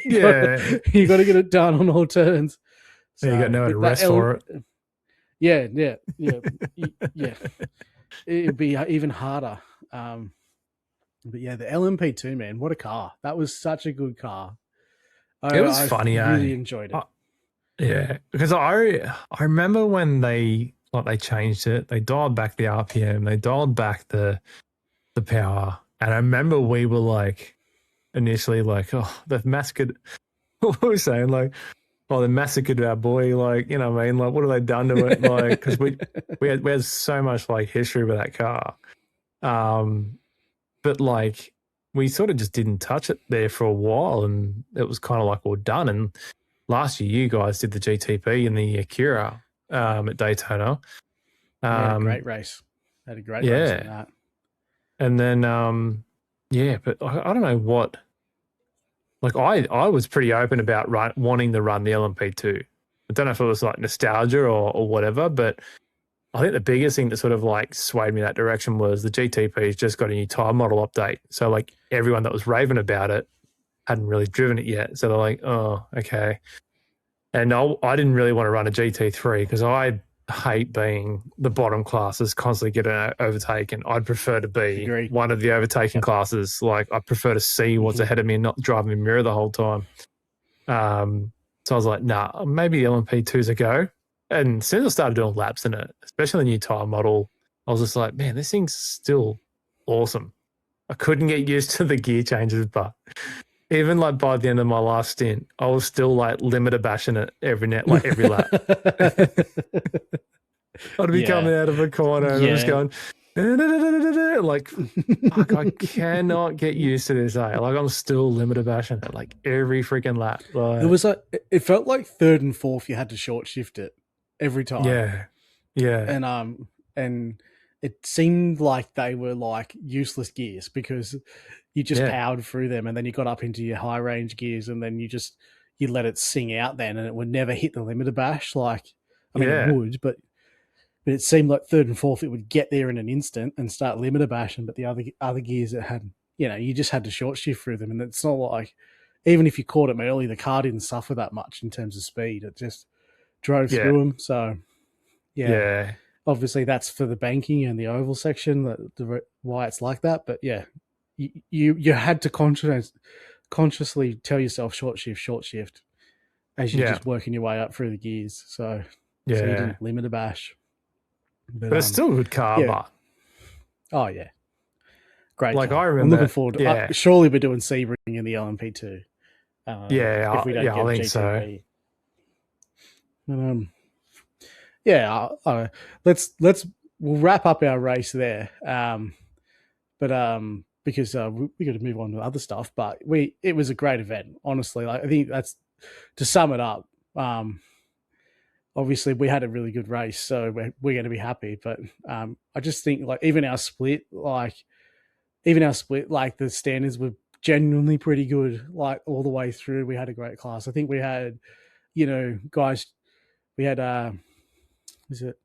Speaker 1: got to get it done on all turns.
Speaker 2: So you got nowhere to rest for it.
Speaker 1: Yeah. It'd be even harder. But yeah, the LMP2, man, what a car! That was such a good car.
Speaker 2: It was funny.
Speaker 1: I really enjoyed it.
Speaker 2: Because I remember when they changed it. They dialed back the RPM. They dialed back the power, and I remember we were like, initially like, oh, they've massacred. What were we saying? Like, oh, they massacred our boy. Like, you know what I mean? Like, what have they done to it? Like, because we had so much like history with that car. But like we sort of just didn't touch it there for a while, and it was kind of like all done. And last year, you guys did the GTP in the Acura at Daytona.
Speaker 1: Great race. Had a great race in that.
Speaker 2: And then, but I don't know what. Like I was pretty open about wanting to run the LMP2. I don't know if it was like nostalgia or whatever, but I think the biggest thing that sort of like swayed me that direction was the GTP's just got a new tyre model update. So like everyone that was raving about it hadn't really driven it yet. So they're like, oh, okay. And I didn't really want to run a GT3 because I hate being the bottom classes constantly getting overtaken. I'd prefer to be one of the overtaking classes. Like I prefer to see what's ahead of me and not drive in the mirror the whole time. So I was like, nah, maybe the LMP2's a go. And as soon as I started doing laps in it, especially the new tyre model, I was just like, man, this thing's still awesome. I couldn't get used to the gear changes, but even like by the end of my last stint, I was still like limiter bashing it every lap. I'd be coming out of a corner and I'm just going, like, fuck, I cannot get used to this. Like I'm still limiter bashing it like every freaking lap. Like,
Speaker 1: it felt like third and fourth you had to short shift it every time.
Speaker 2: Yeah.
Speaker 1: And it seemed like they were like useless gears because you just powered through them, and then you got up into your high range gears, and then you let it sing out then, and it would never hit the limiter bash. Like, I mean, it would, but it seemed like third and fourth, it would get there in an instant and start limiter bashing. But the other gears that had, you just had to short shift through them. And it's not like, even if you caught them early, the car didn't suffer that much in terms of speed. It just drove through them. So, obviously that's for the banking and the oval section, why it's like that. But yeah, you had to consciously tell yourself short shift as you're just working your way up through the gears. So you didn't limiter bash.
Speaker 2: But it's still a good car, but
Speaker 1: oh yeah, great.
Speaker 2: Like
Speaker 1: car.
Speaker 2: I remember,
Speaker 1: I'm looking forward to. Surely we're doing Sebring in the LMP2.
Speaker 2: Yeah,
Speaker 1: if we don't get
Speaker 2: I
Speaker 1: a
Speaker 2: think so.
Speaker 1: GTP. Yeah, we'll wrap up our race there. Because we got to move on to other stuff. But it was a great event, honestly. Like I think that's to sum it up. Obviously we had a really good race, so we're going to be happy. But I just think like even our split, like the standards were genuinely pretty good. Like all the way through, we had a great class. I think we had, guys. We had is it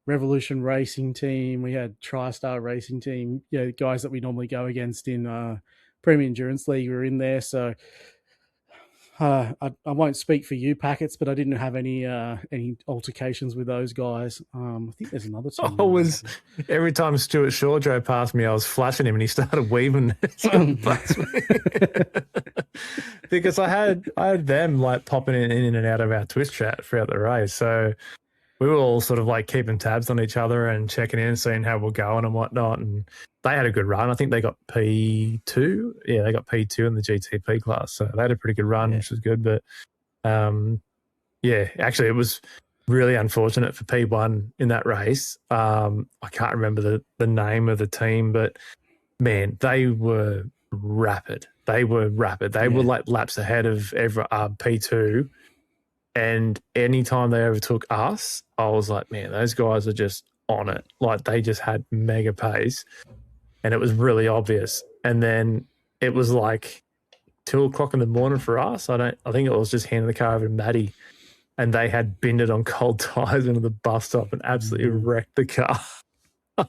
Speaker 1: Revolution Racing Team? We had TriStar Racing Team. Guys that we normally go against in Premier Endurance League were in there. So I won't speak for you, Packets, but I didn't have any altercations with those guys. I think there's another team.
Speaker 2: Every time Stuart Shaw drove past me, I was flashing him, and he started weaving because I had them like popping in and out of our Twitch chat throughout the race. So we were all sort of like keeping tabs on each other and checking in, seeing how we're going and whatnot. And they had a good run. I think they got P2. Yeah, they got P2 in the GTP class. So they had a pretty good run, which was good. But actually it was really unfortunate for P1 in that race. I can't remember the name of the team, but man, they were rapid. They were like laps ahead of P2. And anytime they overtook us, I was like, man, those guys are just on it. Like they just had mega pace, and it was really obvious. And then it was like 2:00 in the morning for us. I think it was just handing the car over to Maddie, and they had binned it on cold tires into the bus stop and absolutely wrecked the car. And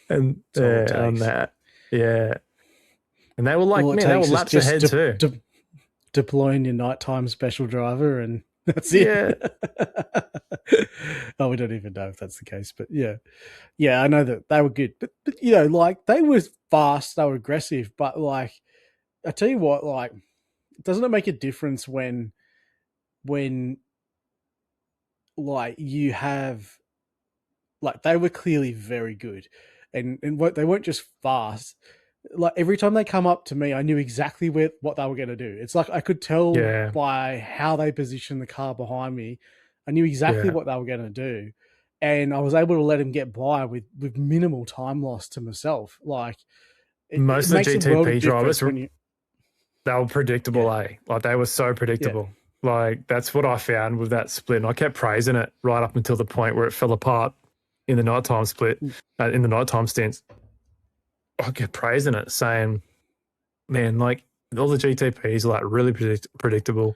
Speaker 2: on that, and they were like, man, they were laps ahead too.
Speaker 1: Deploying your nighttime special driver, and that's it. Oh, we don't even know if that's the case, but I know that they were good, but like they were fast, they were aggressive, but like I tell you what, like doesn't it make a difference when like you have like they were clearly very good, and they weren't just fast. Like every time they come up to me, I knew exactly what they were going to do. It's like I could tell by how they positioned the car behind me. I knew exactly what they were going to do, and I was able to let them get by with minimal time loss to myself. Like
Speaker 2: most of the GTP drivers, they were predictable. Like they were so predictable. Like that's what I found with that split. And I kept praising it right up until the point where it fell apart in the nighttime split, in the nighttime stints. I kept praising it, saying, man, like all the GTPs are like really predictable.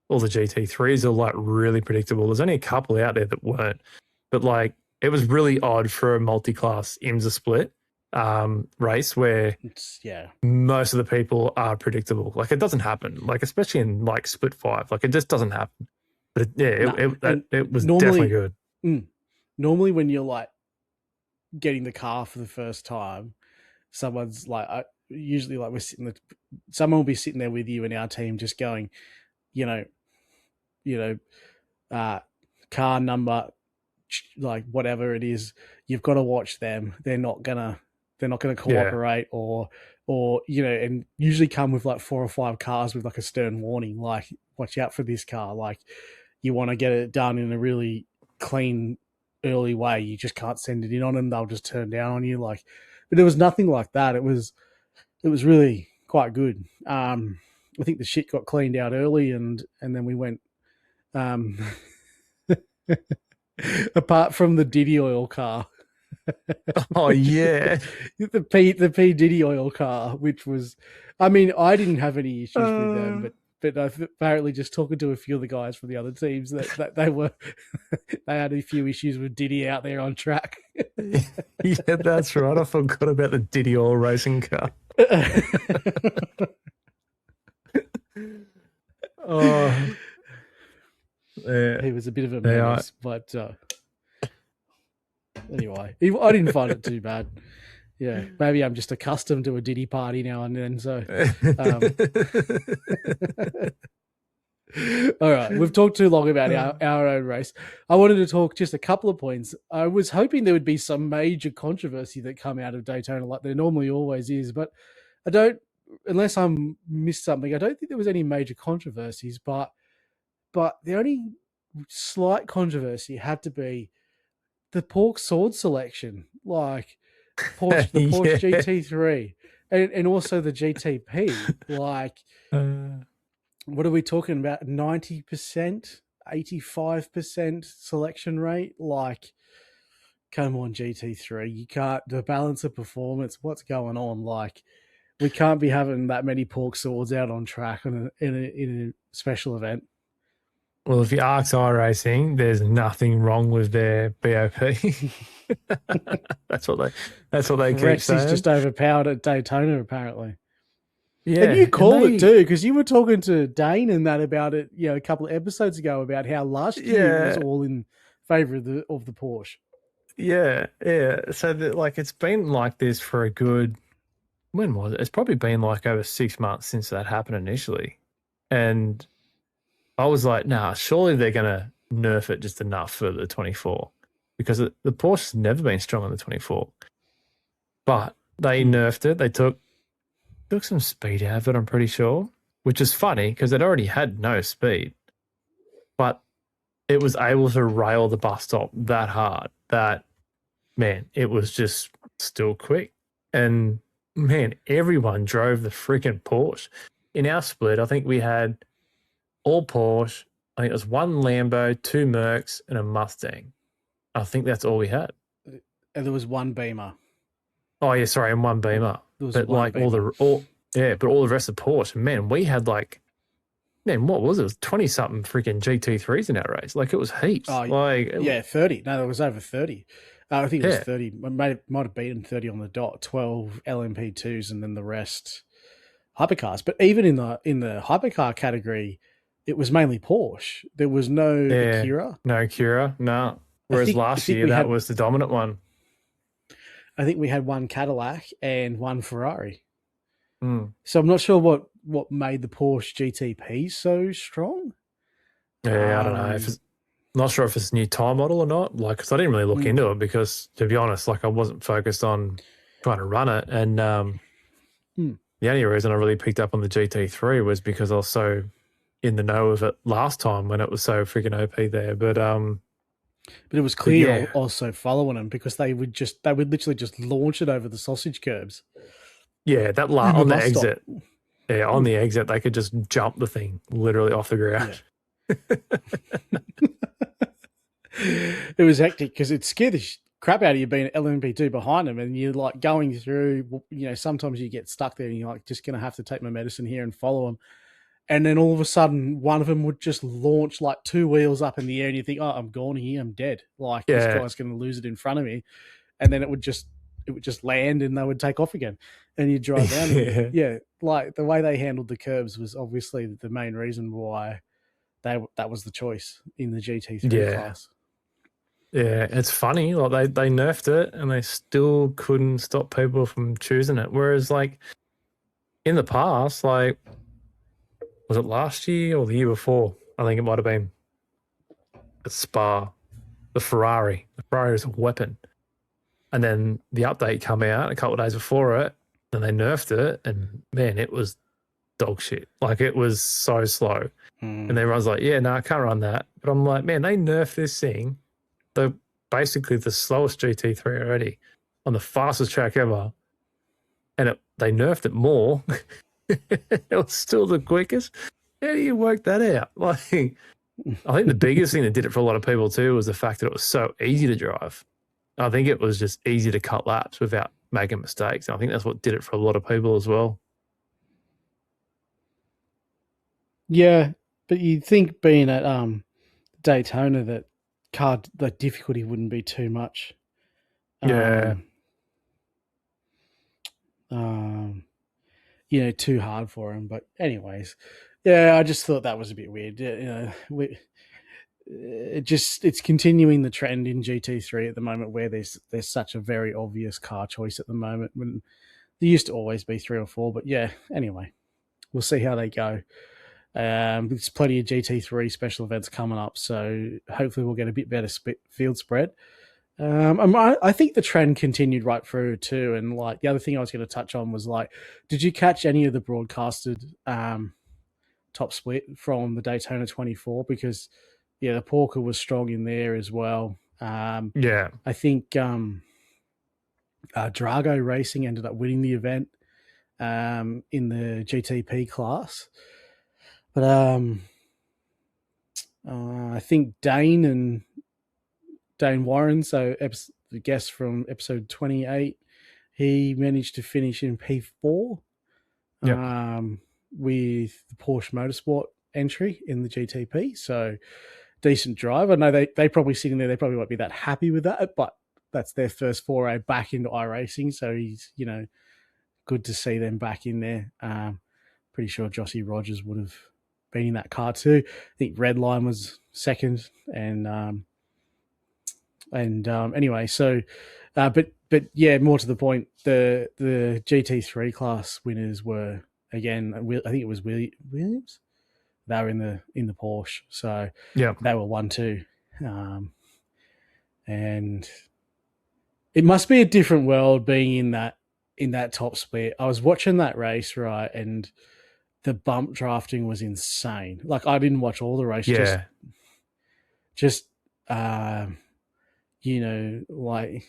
Speaker 2: All the GT3s are like really predictable. There's only a couple out there that weren't. But like it was really odd for a multi-class IMSA split race where most of the people are predictable. Like it doesn't happen. Like especially in like split 5. Like it just doesn't happen. But it was definitely good.
Speaker 1: Normally when you're like getting the car for the first time, someone's like, usually like someone will be sitting there with you in our team just going, car number, like whatever it is, you've got to watch them. They're not gonna cooperate or and usually come with like 4 or 5 cars with like a stern warning, like watch out for this car. Like you want to get it done in a really clean early way. You just can't send it in on them. They'll just turn down on you. Like, but there was nothing like that. It was really quite good. I think the shit got cleaned out early and then we went, apart from the Diddy oil car.
Speaker 2: Oh yeah.
Speaker 1: the P Diddy oil car, which was, I mean, I didn't have any issues with them, but apparently just talking to a few of the guys from the other teams that they were, they had a few issues with Diddy out there on track.
Speaker 2: Yeah, that's right. I forgot about the Diddy oil racing car. Oh, yeah.
Speaker 1: He was a bit of a menace, but anyway, I didn't find it too bad. Yeah, maybe I'm just accustomed to a Diddy party now and then. So, all right, we've talked too long about our own race. I wanted to talk just a couple of points. I was hoping there would be some major controversy that come out of Daytona, like there normally always is, but I don't unless I'm missed something, I don't think there was any major controversies, but the only slight controversy had to be the pork sword selection, like the Porsche
Speaker 2: Yeah.
Speaker 1: GT3 and also the GTP. Like, what are we talking about? 90%, 85% selection rate? Like, come on, GT3. You can't, the balance of performance, what's going on? Like, we can't be having that many pork swords out on track in a special event.
Speaker 2: Well, if you ask iRacing, there's nothing wrong with their BOP. that's what they keep
Speaker 1: Rex is
Speaker 2: saying.
Speaker 1: just overpowered at Daytona, apparently.
Speaker 2: Yeah,
Speaker 1: And you called it too, because you were talking to Dane and that about it, a couple of episodes ago about how last year was all in favour of the Porsche.
Speaker 2: Yeah. So it's been like this for a good, when was it? It's probably been like over 6 months since that happened initially. And I was like, nah, surely they're going to nerf it just enough for the 24 because the Porsche's never been strong on the 24. But they nerfed it. They took some speed out of it, I'm pretty sure, which is funny because it already had no speed. But it was able to rail the bus stop that hard that, man, it was just still quick. And, man, everyone drove the freaking Porsche. In our split, I think we had all Porsche. I think it was one Lambo, two Mercs, and a Mustang. I think that's all we had.
Speaker 1: And there was one Beamer.
Speaker 2: Oh yeah, sorry, and one Beamer. But like Beamer. all the rest of Porsche, man, we had what was it? It was 20-something freaking GT3s in our race. Like it was heaps.
Speaker 1: 30. No, there was over 30. I think it was 30. Might have beaten 30 on the dot. 12 LMP2s and then the rest hypercars. But even in the hypercar category, it was mainly Porsche. There was no Acura.
Speaker 2: No Acura, no. Whereas last year that was the dominant one.
Speaker 1: I think we had one Cadillac and one Ferrari.
Speaker 2: So
Speaker 1: I'm not sure what made the Porsche GTP so strong.
Speaker 2: Yeah, I don't know. Not sure if it's a new tyre model or not. Because I didn't really look into it because, to be honest, I wasn't focused on trying to run it. And the only reason I really picked up on the GT3 was because I was so in the know of it last time when it was so freaking OP there. But
Speaker 1: it was clear also following them because they would literally just launch it over the sausage curbs.
Speaker 2: Yeah, on the exit. Yeah, on the exit, they could just jump the thing literally off the ground.
Speaker 1: Yeah. It was hectic because it scared the crap out of you being LMP2 behind them, and you're like going through. Sometimes you get stuck there, and you're like, just going to have to take my medicine here and follow them. And then all of a sudden, one of them would just launch like two wheels up in the air, and you think, "Oh, I'm gone here. I'm dead. This guy's going to lose it in front of me." And then it would just land, and they would take off again, and you drive down. Like the way they handled the curbs was obviously the main reason why that was the choice in the GT3 class.
Speaker 2: Yeah, it's funny. Like they nerfed it, and they still couldn't stop people from choosing it. Whereas, in the past, was it last year or the year before? I think it might have been at Spa. The Ferrari was a weapon. And then the update come out a couple of days before it, and they nerfed it, and man, it was dog shit. It was so slow. And everyone's like, yeah, no, I can't run that. But I'm like, man, they nerfed this thing, basically the slowest GT3 already, on the fastest track ever, and they nerfed it more. It was still the quickest. How do you work that out? I think the biggest thing that did it for a lot of people too was the fact that it was so easy to drive. I think it was just easy to cut laps without making mistakes. And I think that's what did it for a lot of people as well.
Speaker 1: Yeah, but you'd think being at Daytona that the difficulty wouldn't be too much.
Speaker 2: Yeah.
Speaker 1: Too hard for him. But anyways, yeah, I just thought that was a bit weird. It's continuing the trend in GT3 at the moment where there's such a very obvious car choice at the moment when there used to always be 3 or 4. But yeah, anyway, we'll see how they go. There's plenty of GT3 special events coming up, so hopefully we'll get a bit better field spread. I think the trend continued right through too, and like the other thing I was going to touch on was like, did you catch any of the broadcasted top split from the Daytona 24? Because yeah, the Porker was strong in there as well.
Speaker 2: Yeah.
Speaker 1: I think Drago Racing ended up winning the event in the GTP class, but I think Dane Warren, so the guest from episode 28, he managed to finish in P4
Speaker 2: Yep.
Speaker 1: with the Porsche Motorsport entry in the GTP. So decent drive. I know they probably sitting there, they probably won't be that happy with that, but that's their first foray back into iRacing. So he's, good to see them back in there. Pretty sure Jossie Rogers would have been in that car too. I think Redline was second, and anyway, so but yeah, more to the point, the GT3 class winners were again, I think it was Williams. They were in the Porsche, so
Speaker 2: Yeah.
Speaker 1: they were 1-2, and it must be a different world being in that top split. I was watching that race, right, and the bump drafting was insane. Like, I didn't watch all the race,
Speaker 2: Yeah.
Speaker 1: just like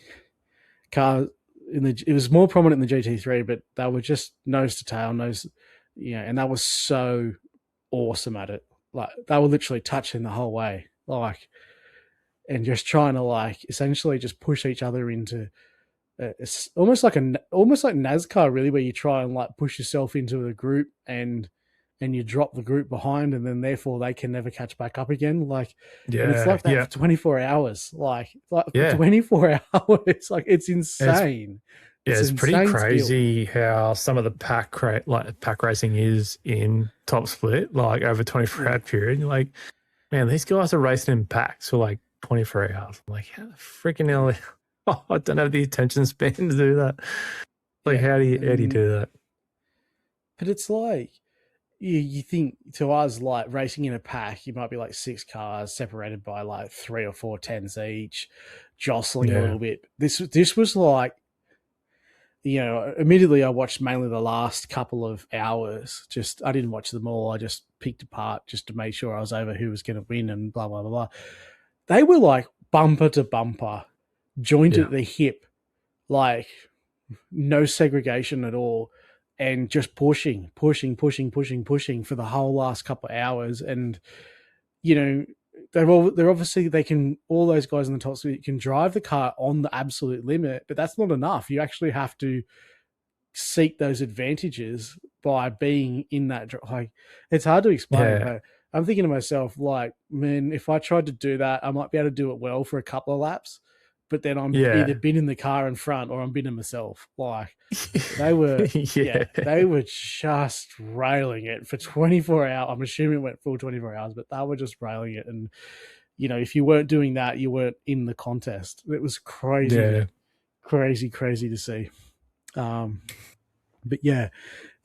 Speaker 1: car it was more prominent in the GT3, but they were just nose to tail, and that was so awesome at it. Like, they were literally touching the whole way, like, and just trying to like essentially just push each other into it's almost like NASCAR, really, where you try and like push yourself into the group and you drop the group behind, and then therefore they can never catch back up again. Like, and it's like that for 24 hours. Like for 24 hours, like it's insane.
Speaker 2: It's pretty crazy how some of the pack racing is in top split, like over 24-hour period. You're like, man, these guys are racing in packs for like 24 hours. I'm like, how the freaking hell? I don't have the attention span to do that. Like, how do you do that?
Speaker 1: But it's like, you think to us, like racing in a pack, you might be like 6 cars separated by like 3 or 4 tenths each, jostling a little bit. This was like, immediately I watched mainly the last couple of hours. I didn't watch them all. I just picked apart just to make sure I was over who was going to win and blah, blah, blah, blah. They were like bumper to bumper, jointed at the hip, like no segregation at all, and just pushing for the whole last couple of hours. And they're obviously, all those guys in the top speed can drive the car on the absolute limit, but that's not enough. You actually have to seek those advantages by being in that. Like, it's hard to explain, but I'm thinking to myself, like, man, if I tried to do that, I might be able to do it well for a couple of laps, but then I'm either been in the car in front or I'm binning myself. Like, they were, they were just railing it for 24 hours. I'm assuming it went full 24 hours, but they were just railing it. And, if you weren't doing that, you weren't in the contest. It was crazy, crazy to see. But yeah,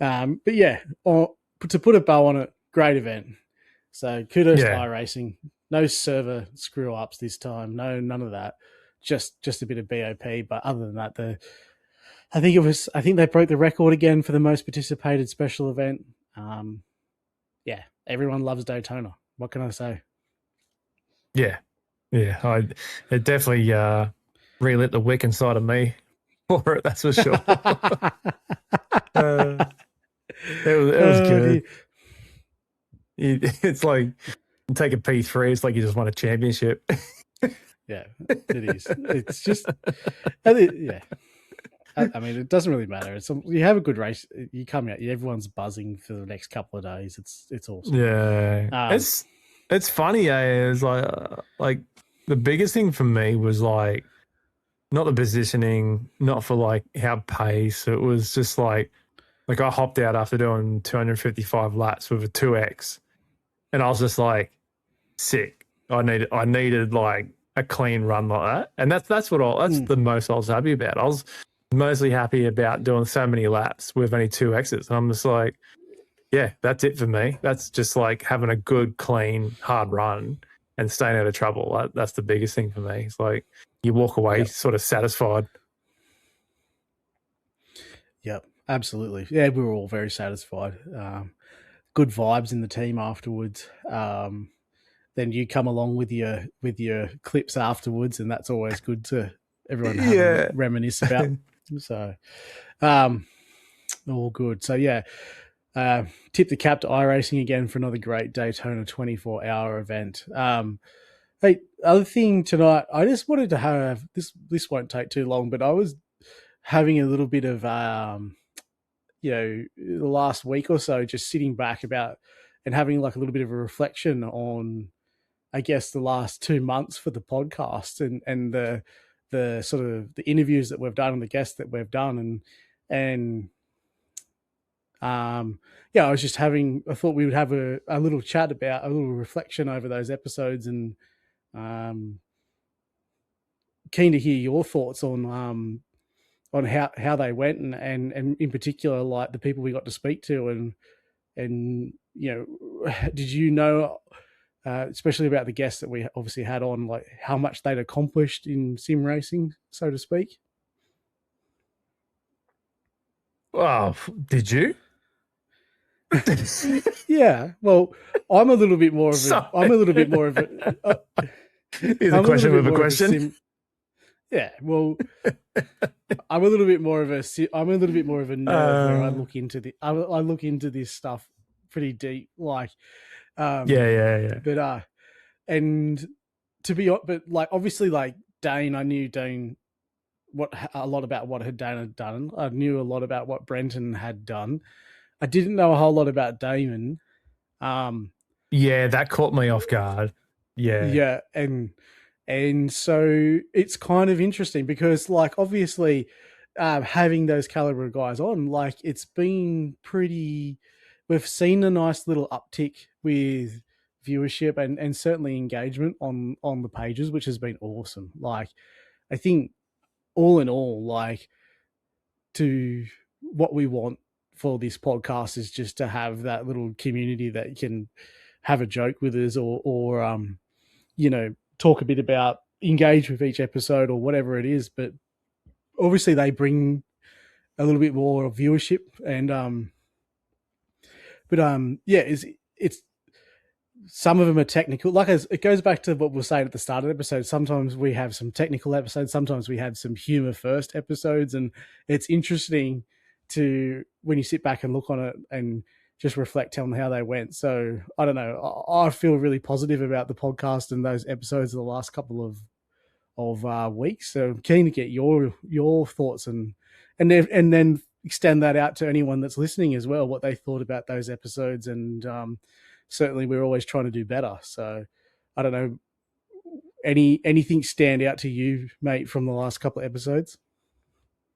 Speaker 1: to put a bow on it, great event. So kudos to iRacing. No server screw ups this time. No, none of that. Just a bit of BOP. But other than that, I think they broke the record again for the most participated special event. Everyone loves Daytona. What can I say?
Speaker 2: Yeah. It definitely relit the wick inside of me for it. That's for sure. It was good. It's like, take a P3. It's like you just won a championship.
Speaker 1: Yeah, it is. It's just, I mean, it doesn't really matter. You have a good race. You come out. Everyone's buzzing for the next couple of days. It's awesome.
Speaker 2: Yeah, it's funny. It's like the biggest thing for me was like not the positioning, not for like how pace. It was just like I hopped out after doing 255 laps with a 2X, and I was just like sick. I needed like a clean run like that, and that's the most I was happy about. I was mostly happy about doing so many laps with only 2Xs, and I'm just like, yeah, that's it for me. That's just like having a good, clean, hard run, and staying out of trouble. That's the biggest thing for me. It's like you walk away sort of satisfied.
Speaker 1: Yep, absolutely. Yeah, we were all very satisfied. Good vibes in the team afterwards. Then you come along with your clips afterwards, and that's always good to everyone have a reminisce about. So, all good. So yeah, tip the cap to iRacing again for another great Daytona 24-hour event. Hey, other thing tonight, I just wanted to have this. This won't take too long, but I was having a little bit of the last week or so, just sitting back about and having like a little bit of a reflection on, I guess, the last 2 months for the podcast and the sort of the interviews that we've done and the guests that we've done and I was just I thought we would have a little chat about a little reflection over those episodes and keen to hear your thoughts on how they went and in particular like the people we got to speak to and did you know especially about the guests that we obviously had on, like how much they'd accomplished in sim racing, so to speak?
Speaker 2: Oh, did you?
Speaker 1: Yeah. Well, I'm a little bit more of a. I'm a little bit more of a.
Speaker 2: Here's a question with a question.
Speaker 1: Yeah. Well, I'm a little bit more of a. I'm a little bit more of a nerd where I look into I look into this stuff pretty deep, like.
Speaker 2: Yeah.
Speaker 1: But and to be, but like obviously, like Dane, I knew Dane a lot about what Dane had done. I knew a lot about what Brenton had done. I didn't know a whole lot about Damon.
Speaker 2: Yeah, that caught me off guard. Yeah,
Speaker 1: and so it's kind of interesting because, like, obviously, having those caliber of guys on, like, it's been pretty. We've seen a nice little uptick with viewership and certainly engagement on the pages, which has been awesome. Like, I think all in all, like, to what we want for this podcast is just to have that little community that can have a joke with us or talk a bit about, engage with each episode or whatever it is. But obviously they bring a little bit more viewership and it's some of them are technical. Like, as it goes back to what we were saying at the start of the episode, sometimes we have some technical episodes, sometimes we have some humor first episodes, and it's interesting to when you sit back and look on it and just reflect on how they went. So I don't know. I feel really positive about the podcast and those episodes of the last couple of weeks. So I'm keen to get your thoughts and then extend that out to anyone that's listening as well, what they thought about those episodes. And certainly we're always trying to do better. So I don't know, anything stand out to you, mate, from the last couple of episodes?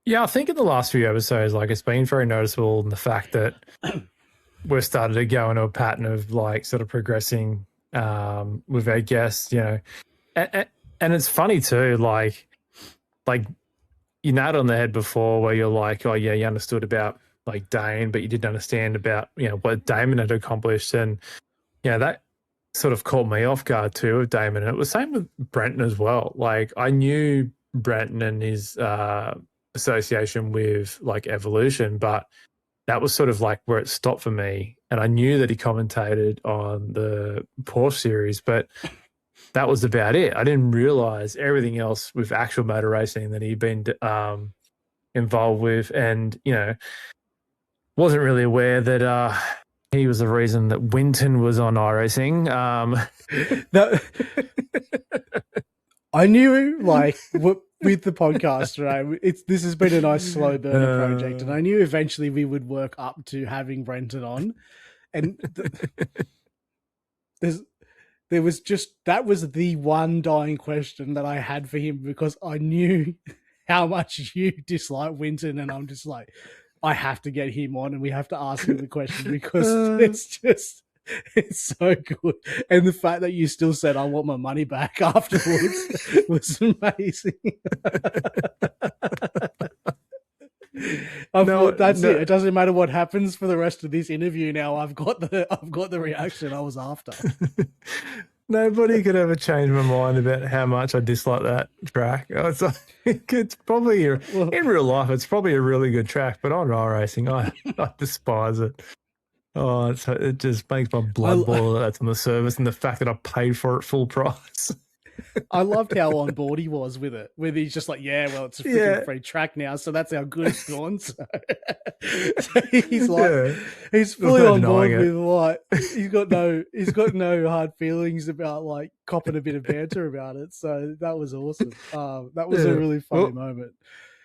Speaker 2: Yeah, I think in the last few episodes, like, it's been very noticeable in the fact that we've started to go into a pattern of like sort of progressing with our guests, and it's funny too, like you nailed on the head before where you're like, oh yeah, you understood about like Dane, but you didn't understand about, what Damon had accomplished. And, that sort of caught me off guard too with Damon. And it was the same with Brenton as well. Like, I knew Brenton and his association with like Evolution, but that was sort of like where it stopped for me. And I knew that he commentated on the Porsche series, but that was about it. I didn't realize everything else with actual motor racing that he'd been involved with, and wasn't really aware that he was the reason that Winton was on iRacing.
Speaker 1: I knew, like, with the podcast, right? This has been a nice slow burner project, and I knew eventually we would work up to having Brenton on, and there was that was the one dying question that I had for him, because I knew how much you dislike Winton, and I'm just like, I have to get him on and we have to ask him the question because it's so good. And the fact that you still said, I want my money back afterwards was amazing. I thought that's it. It doesn't matter what happens for the rest of this interview now. I've got the reaction I was after.
Speaker 2: Nobody could ever change my mind about how much I dislike that track. It's like, it's probably
Speaker 1: Well,
Speaker 2: in real life, it's probably a really good track, but on iRacing, I despise it. Oh, it just makes my blood
Speaker 1: I
Speaker 2: boil that that's on the service, and the fact that I paid for it full price.
Speaker 1: I loved how on board he was with it. Where he's just like, yeah, well, it's a freaking
Speaker 2: Yeah.
Speaker 1: free track now, so that's how good it's gone. So he's like,
Speaker 2: Yeah.
Speaker 1: he's fully
Speaker 2: no
Speaker 1: on board
Speaker 2: denying it.
Speaker 1: with like he's got no hard feelings about like copping a bit of banter about it. So that was awesome. That was a really funny moment.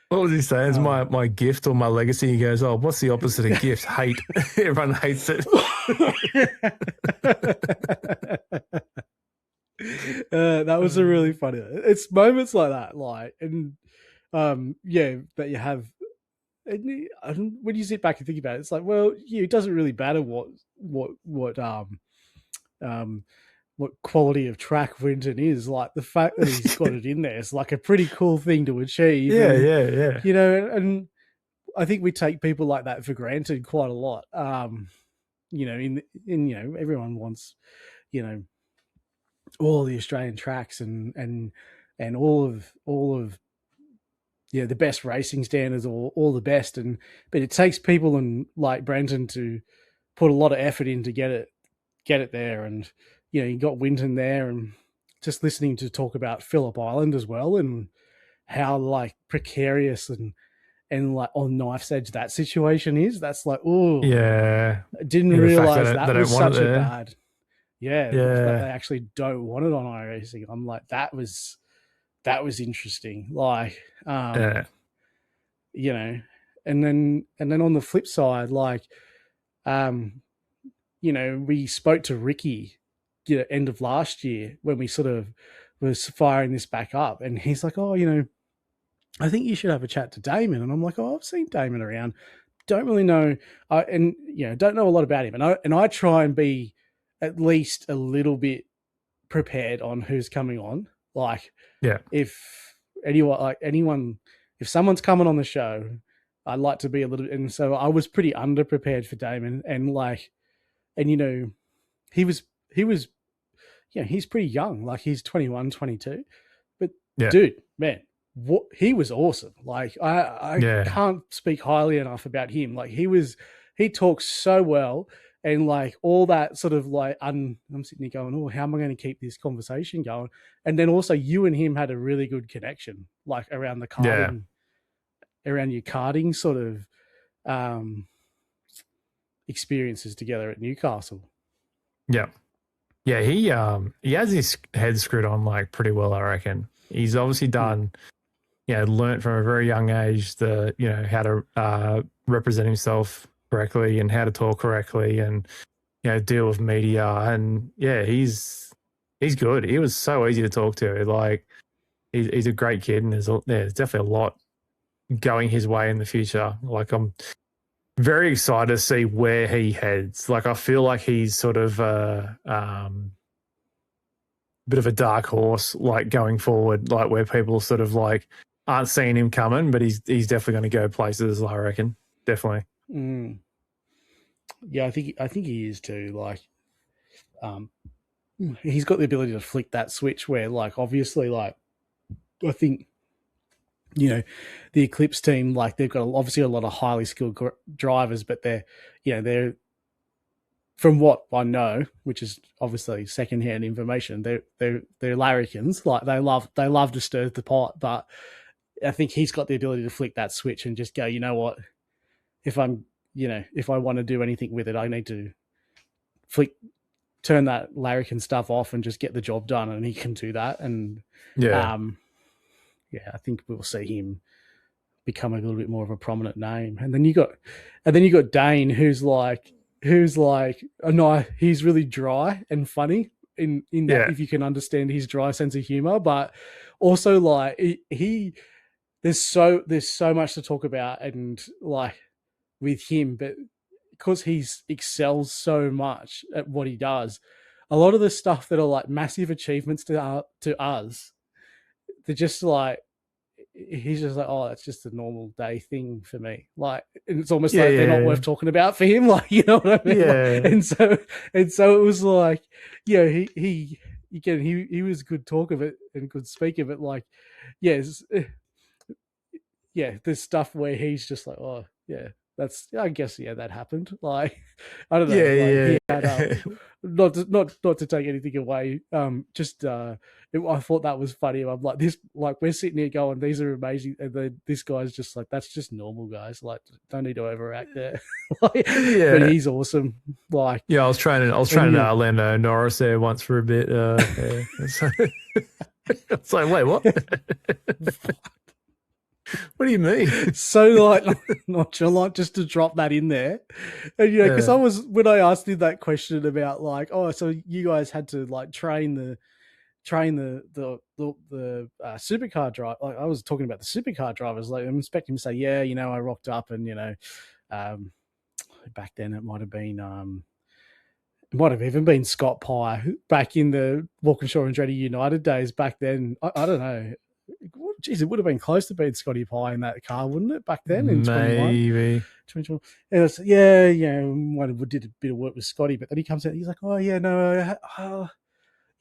Speaker 2: What was he saying? Is my gift or my legacy? He goes, oh, what's the opposite of gift? Hate. Everyone hates it.
Speaker 1: That was a really funny. It's moments like that, like, and yeah, that you have. And when you sit back and think about it, it's like, well, yeah, it doesn't really matter um what quality of track Winton is. Like the fact that he's got it in there is like a pretty cool thing to achieve.
Speaker 2: Yeah,
Speaker 1: and,
Speaker 2: yeah.
Speaker 1: You know, and I think we take people like that for granted quite a lot. You know, in you know, everyone wants, you know, all the Australian tracks and all of yeah, the best racing standards or all the best, but it takes people and like Brenton to put a lot of effort in to get it there. And you know, you got Winton there, and just listening to talk about Phillip Island as well, and how like precarious and like on knife's edge that situation is. That's like, oh
Speaker 2: yeah.
Speaker 1: I didn't realize that was such a bad. Yeah, that they actually don't want it on iRacing. I'm like, that was interesting. Like,
Speaker 2: Yeah.
Speaker 1: you know, and then on the flip side, like, you know, we spoke to Ricky, you know, end of last year when we sort of was firing this back up, and he's like, oh, you know, I think you should have a chat to Damon. And I'm like, oh, I've seen Damon around, don't really know, and you know, don't know a lot about him, and I try and be at least a little bit prepared on who's coming on. Like,
Speaker 2: yeah,
Speaker 1: if anyone, if someone's coming on the show, I'd like to be a little. And so I was pretty underprepared for Damon, and like, and you know, he was, you know, he's pretty young, like he's 21, 22, but
Speaker 2: yeah.
Speaker 1: dude, man, what he was awesome. Like I can't speak highly enough about him. Like he talks so well. And like all that sort of like, I'm sitting there going, oh, how am I going to keep this conversation going? And then also you and him had a really good connection, like around the karting, around your karting sort of experiences together at Newcastle.
Speaker 2: Yeah. Yeah, he has his head screwed on like pretty well, I reckon. He's obviously done, learnt from a very young age how to represent himself correctly and how to talk correctly and deal with media. And he's good. He was so easy to talk to. Like he's a great kid, and there's definitely a lot going his way in the future. Like I'm very excited to see where he heads. Like I feel like he's sort of bit of a dark horse, like going forward, like where people sort of like aren't seeing him coming, but he's definitely going to go places, I reckon. Definitely.
Speaker 1: Yeah, I think he is too. Like, he's got the ability to flick that switch where, like, obviously, like, I think, the Eclipse team, like, they've got obviously a lot of highly skilled drivers, but they're from what I know, which is obviously secondhand information, they're larrikins. Like they love to stir the pot, but I think he's got the ability to flick that switch and just go, you know what, if I want to do anything with it, I need to turn that larrikin stuff off and just get the job done, and he can do that. And I think we'll see him become a little bit more of a prominent name. And then you got Dane, who's like he's really dry and funny in that, if you can understand his dry sense of humor, but also like there's so much to talk about and like with him, but because he's excels so much at what he does, a lot of the stuff that are like massive achievements to us, they're just like, he's just like, oh, that's just a normal day thing for me. Like, and it's almost like they're not worth talking about for him. Like, you know what I mean?
Speaker 2: Yeah.
Speaker 1: Like, and so it was like, he again, he was good talk of it and good speak of it. Like, yes, yeah, there's stuff where he's just like, oh yeah, that's I guess yeah that happened. Like, I don't know, like he had
Speaker 2: yeah.
Speaker 1: not to take anything away, just I thought that was funny. I'm like this, like we're sitting here going, these are amazing, and then this guy's just like, that's just normal, guys. Like, don't need to overact there. Like, but
Speaker 2: Yeah.
Speaker 1: he's awesome. Like,
Speaker 2: Yeah, I was training
Speaker 1: and
Speaker 2: Lando Norris there once for a bit. Yeah. It's like, wait, what? What do you mean?
Speaker 1: so like nonchalant just to drop that in there, and because I was when I asked him that question about like, oh, so you guys had to like train the supercar drive. Like I was talking about the supercar drivers. Like I'm expecting him to say, yeah, I rocked up and back then it might have been it might have even been Scott Pye back in the Walkinshaw and Andretti United days. Back then, I don't know. Geez, it would have been close to being Scotty Pye in that car, wouldn't it? Back then in 21,
Speaker 2: Maybe.
Speaker 1: 2021. And it's, yeah, we did a bit of work with Scotty, but then he comes out, he's like, oh, yeah, no,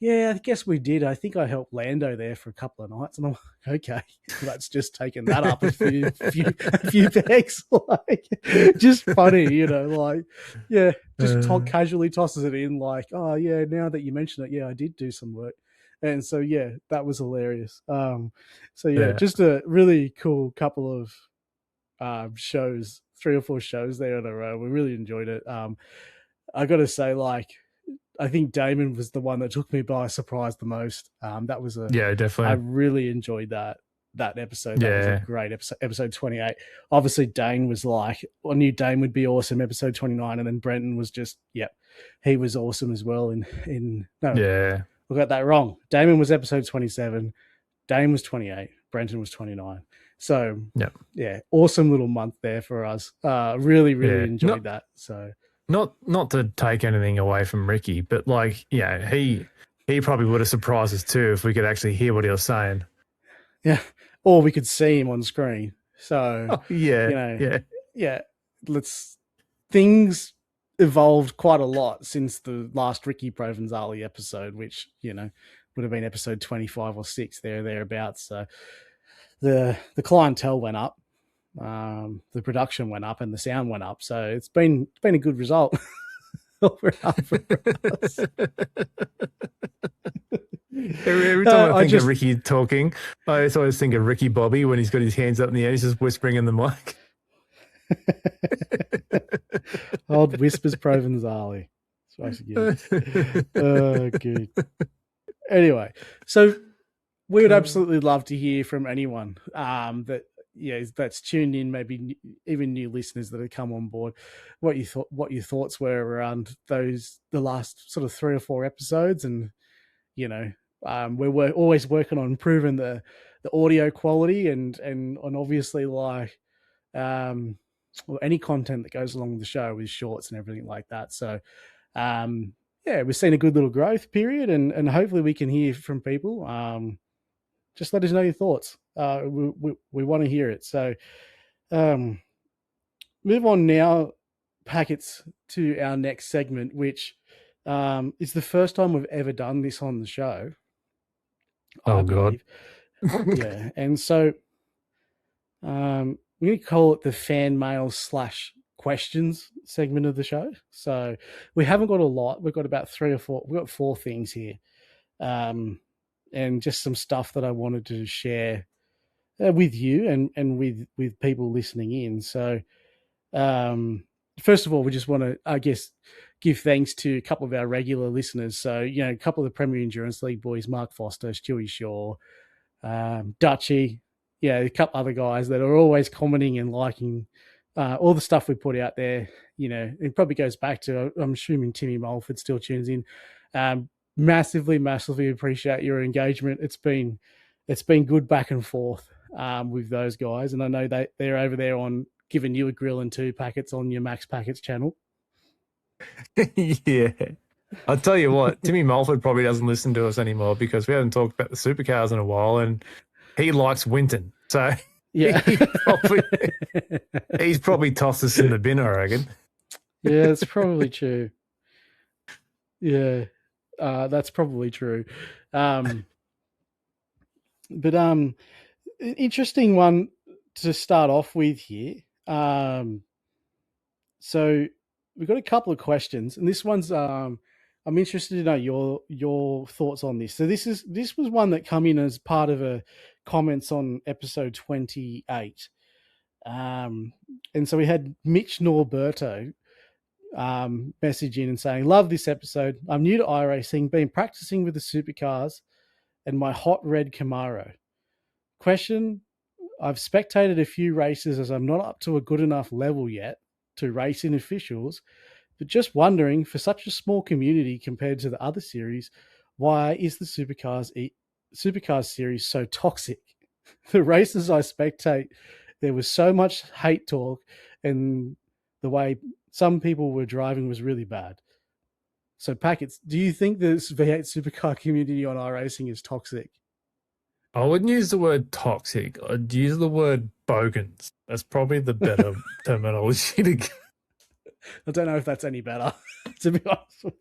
Speaker 1: yeah, I guess we did. I think I helped Lando there for a couple of nights. And I'm like, okay, that's just taken that up a few pegs. Like, just funny, like, yeah, just casually tosses it in like, oh, yeah, now that you mention it, yeah, I did do some work. And so, yeah, that was hilarious. So, yeah, just a really cool couple of shows, 3 or 4 shows there in a row. We really enjoyed it. I got to say, like, I think Damon was the one that took me by surprise the most. That was
Speaker 2: definitely.
Speaker 1: I really enjoyed that episode. That was a great episode 28. Obviously, Dane was like, I knew Dane would be awesome. Episode 29, and then Brenton was just, he was awesome as well. We got that wrong. Damon was episode 27. Dane was 28. Brenton was 29. So, awesome little month there for us. Really enjoyed that. So,
Speaker 2: not to take anything away from Ricky, but like, he probably would have surprised us too if we could actually hear what he was saying.
Speaker 1: Yeah, or we could see him on screen. So, things evolved quite a lot since the last Ricky Provenzali episode, which would have been episode 25 or 6 thereabouts. So the clientele went up, the production went up, and the sound went up. So it's been a good result. Every
Speaker 2: time I think of Ricky talking, I always think of Ricky Bobby when he's got his hands up in the air, he's just whispering in the mic.
Speaker 1: Old Whispers Provenzali. Oh, good. Anyway, so we would absolutely love to hear from anyone that's tuned in, maybe even new listeners that have come on board, what your thoughts were around the last sort of 3 or 4 episodes. And we're always working on improving the audio quality and obviously like any content that goes along with the show with shorts and everything like that. So we've seen a good little growth period, and hopefully we can hear from people. Just let us know your thoughts. We want to hear it. So move on now, Packets, to our next segment, which is the first time we've ever done this on the show.
Speaker 2: Oh, God.
Speaker 1: Yeah. And so we're going to call it the fan mail / questions segment of the show. So we haven't got a lot. We've got about 3 or 4. We've got 4 things here. And just some stuff that I wanted to share with you and with people listening in. So first of all, we just want to, I guess, give thanks to a couple of our regular listeners. So, a couple of the Premier Endurance League boys, Mark Foster, Stewie Shaw, Dutchy, a couple other guys that are always commenting and liking all the stuff we put out there. It probably goes back to, I'm assuming Timmy Mulford still tunes in. Massively appreciate your engagement. It's been good back and forth with those guys, and I know they're over there on giving you a grill and 2 packets on your Max Packets channel.
Speaker 2: Yeah, I'll tell you what, Timmy Mulford probably doesn't listen to us anymore because we haven't talked about the supercars in a while, and he likes Winton, so
Speaker 1: yeah,
Speaker 2: he's probably tossed us in the bin, I reckon.
Speaker 1: Yeah, it's probably true. Yeah. That's probably true. But interesting one to start off with here. So we've got a couple of questions, and this one's I'm interested to know your thoughts on this. So this was one that come in as part of a comments on episode 28. And so we had Mitch Norberto message in and saying, "Love this episode. I'm new to iRacing, been practicing with the supercars and my hot red Camaro. Question: I've spectated a few races as I'm not up to a good enough level yet to race in officials, but just wondering, for such a small community compared to the other series, why is the Supercars series so toxic? The races I spectate, there was so much hate talk, and the way some people were driving was really bad. So, Packets, do you think this V8 supercar community on iRacing is toxic?"
Speaker 2: I wouldn't use the word toxic. I'd use the word bogans. That's probably the better terminology to get.
Speaker 1: I don't know if that's any better, to be honest with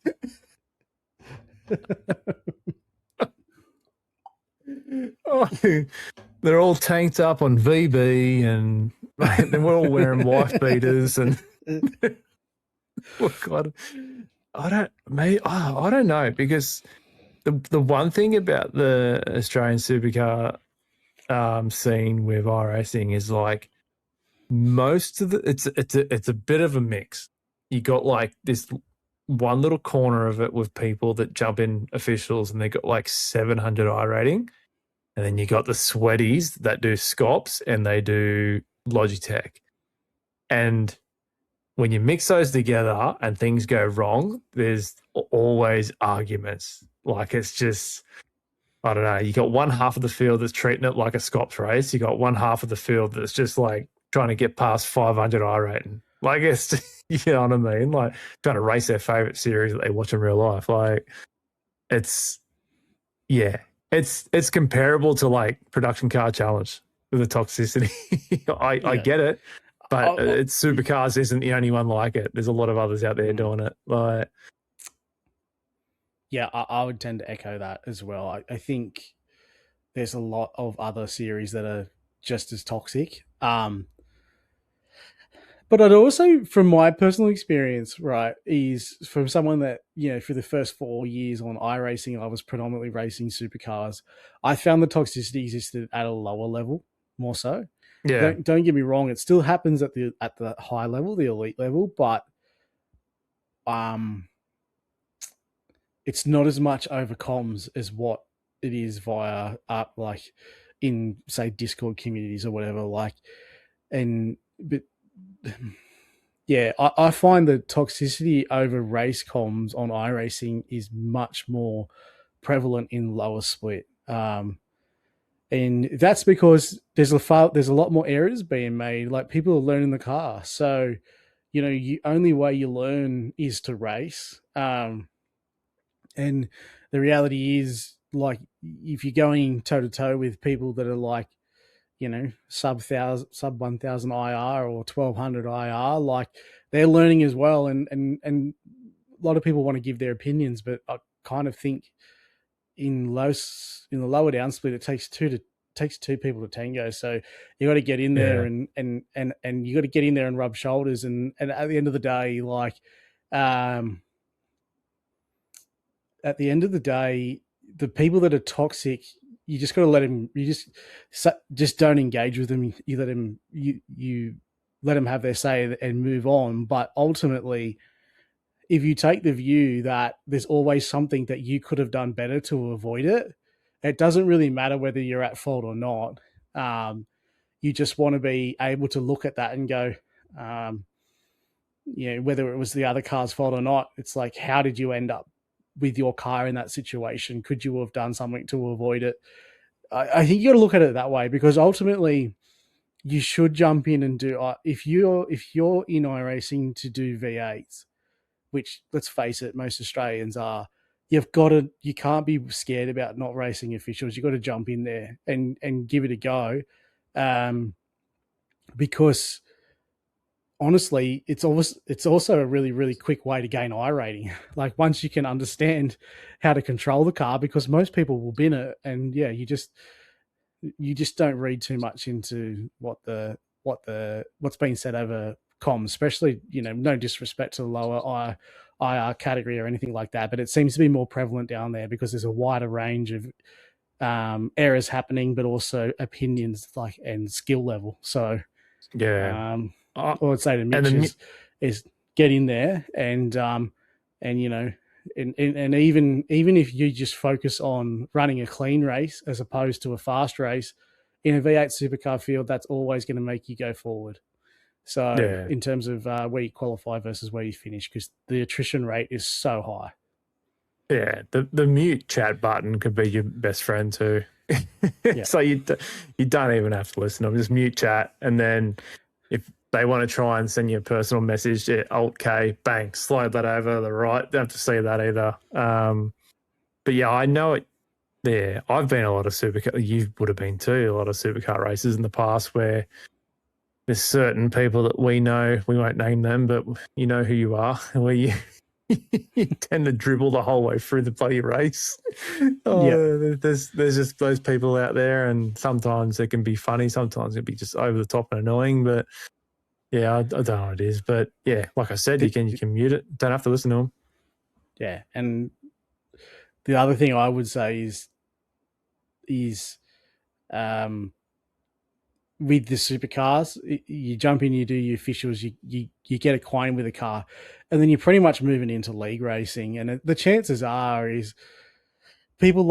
Speaker 1: you.
Speaker 2: Oh, they're all tanked up on VB, and then we're all wearing wife beaters, and oh God, I don't know, because the one thing about the Australian supercar scene with iRacing is like most of the it's a bit of a mix. You got like this one little corner of it with people that jump in officials and they got like 700 I rating, and then you got the sweaties that do scops and they do Logitech. And when you mix those together and things go wrong, there's always arguments. Like, it's just, I don't know. You got one half of the field that's treating it like a scops race. You got one half of the field that's just like trying to get past 500 I rating. Like, it's, you know what I mean? Like, trying to race their favorite series that they watch in real life. Like, it's, yeah, it's comparable to like Production Car Challenge with the toxicity. I get it, but it's Supercars isn't the only one like it. There's a lot of others out there doing it. Like,
Speaker 1: yeah, I would tend to echo that as well. I think there's a lot of other series that are just as toxic. But I'd also, from my personal experience, right, is from someone that, you know, for the first 4 years on iRacing, I was predominantly racing supercars. I found the toxicity existed at a lower level, more so.
Speaker 2: yeah,
Speaker 1: Don't get me wrong; it still happens at the high level, the elite level, but it's not as much over comms as what it is via like in, say, Discord communities or whatever. Like, but yeah, I find the toxicity over race comms on iRacing is much more prevalent in lower split. And that's because there's a lot more errors being made. Like, people are learning the car, so you know, the only way you learn is to race. And the reality is, like, if you're going toe to toe with people that are like, you know, sub 1000 IR or 1200 IR, like, they're learning as well. And a lot of people want to give their opinions, but I kind of think in the lower down split, it takes two people to tango. So you got to get in there and you got to get in there and rub shoulders. And at the end of the day, like, at the end of the day, the people that are toxic, you just got to let them. You just don't engage with them. You let them. You let them have their say and move on. But ultimately, if you take the view that there's always something that you could have done better to avoid it, it doesn't really matter whether you're at fault or not. You just want to be able to look at that and go, you know, whether it was the other car's fault or not. It's like, how did you end up with your car in that situation? Could you have done something to avoid it? I think you got to look at it that way, because ultimately you should jump in and do, if you're in iRacing to do V8s, which, let's face it, most Australians are, you can't be scared about not racing officials. You've got to jump in there and give it a go. Because honestly, it's also a really, really quick way to gain I rating. Like once you can understand how to control the car, because most people will bin it, and yeah, you just don't read too much into what's being said over comms, especially, no disrespect to the lower IR category or anything like that, but it seems to be more prevalent down there because there's a wider range of errors happening, but also opinions and skill level. So
Speaker 2: Yeah.
Speaker 1: all I'd say to Mitch is get in there and and even if you just focus on running a clean race as opposed to a fast race in a V8 supercar field, that's always going to make you go forward. So in terms of where you qualify versus where you finish, because the attrition rate is so high.
Speaker 2: Yeah, the mute chat button could be your best friend too. Yeah. So you don't even have to listen to them, just mute chat, and then if they want to try and send you a personal message, Alt K, bang, slide that over to the right. Don't have to see that either. But yeah, I know it. Yeah, I've been a lot of supercar. You would have been too. A lot of supercar races in the past where there's certain people that we know. We won't name them, but you know who you are. Where you tend to dribble the whole way through the bloody race. There's just those people out there, and sometimes it can be funny, sometimes it can be just over the top and annoying. But yeah, I don't know what it is. But yeah, like I said, you can mute it. Don't have to listen to them.
Speaker 1: Yeah, and the other thing I would say is with the supercars, you jump in, you do your officials, you get acquainted with the car, and then you're pretty much moving into league racing. And the chances are is people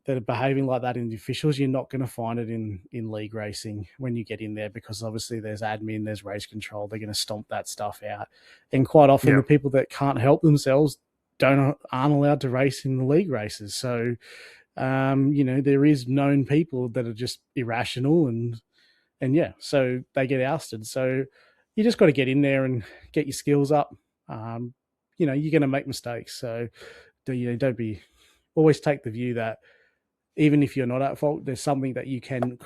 Speaker 1: that are behaving like that in the officials, you're not going to find it in league racing when you get in there, because obviously there's admin, there's race control, they're going to stomp that stuff out. And quite often the people that can't help themselves aren't allowed to race in the league races. So, there is known people that are just irrational and yeah, so they get ousted. So you just got to get in there and get your skills up. You're going to make mistakes. So, don't always take the view that even if you're not at fault, there's something that you can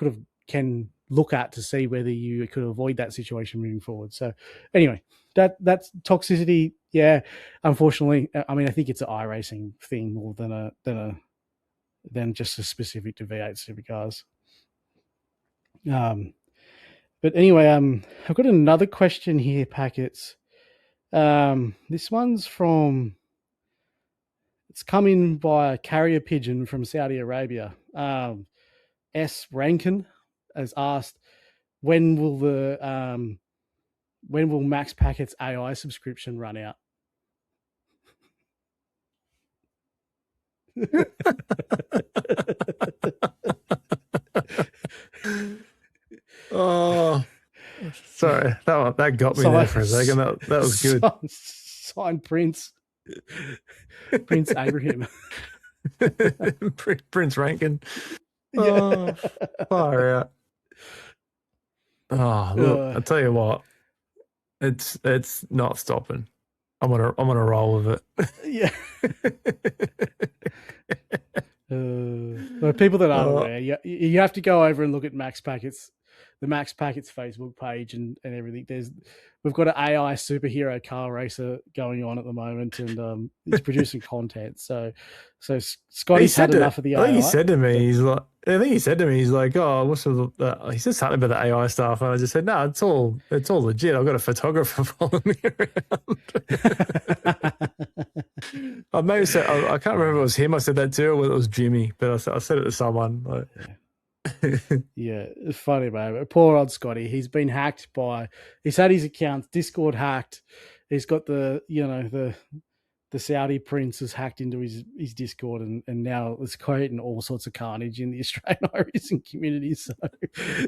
Speaker 1: look at to see whether you could avoid that situation moving forward. So anyway, that's toxicity. Yeah, unfortunately, I mean, I think it's an iRacing thing more than just a specific to V8 supercars. But anyway, I've got another question here, Packets. This one's it's come in by a carrier pigeon from Saudi Arabia. S. Rankin has asked, when will Max Packet's AI subscription run out?
Speaker 2: Oh, sorry, that got me there for a second. That was good.
Speaker 1: Signed Prince Abraham.
Speaker 2: Prince Rankin. Oh, far out. Oh, look, I'll tell you what, it's not stopping. I'm gonna roll with it.
Speaker 1: Yeah. For people that aren't aware, you have to go over and look at the Max Packets Facebook page and everything. We've got an AI superhero car racer going on at the moment, and he's producing content. So Scotty's had enough of the AI.
Speaker 2: I think he said to me, he's like, oh, what's he said something about the AI stuff, and I just said, no, it's all legit. I've got a photographer following me around. I maybe said, I can't remember if it was him I said that to, or whether it was Jimmy, but I said it to someone. Like,
Speaker 1: yeah, it's funny, man. Poor old Scotty. He's been hacked he's had his accounts Discord hacked. He's got the Saudi prince has hacked into his Discord, and now it's creating all sorts of carnage in the Australian iRacing community. So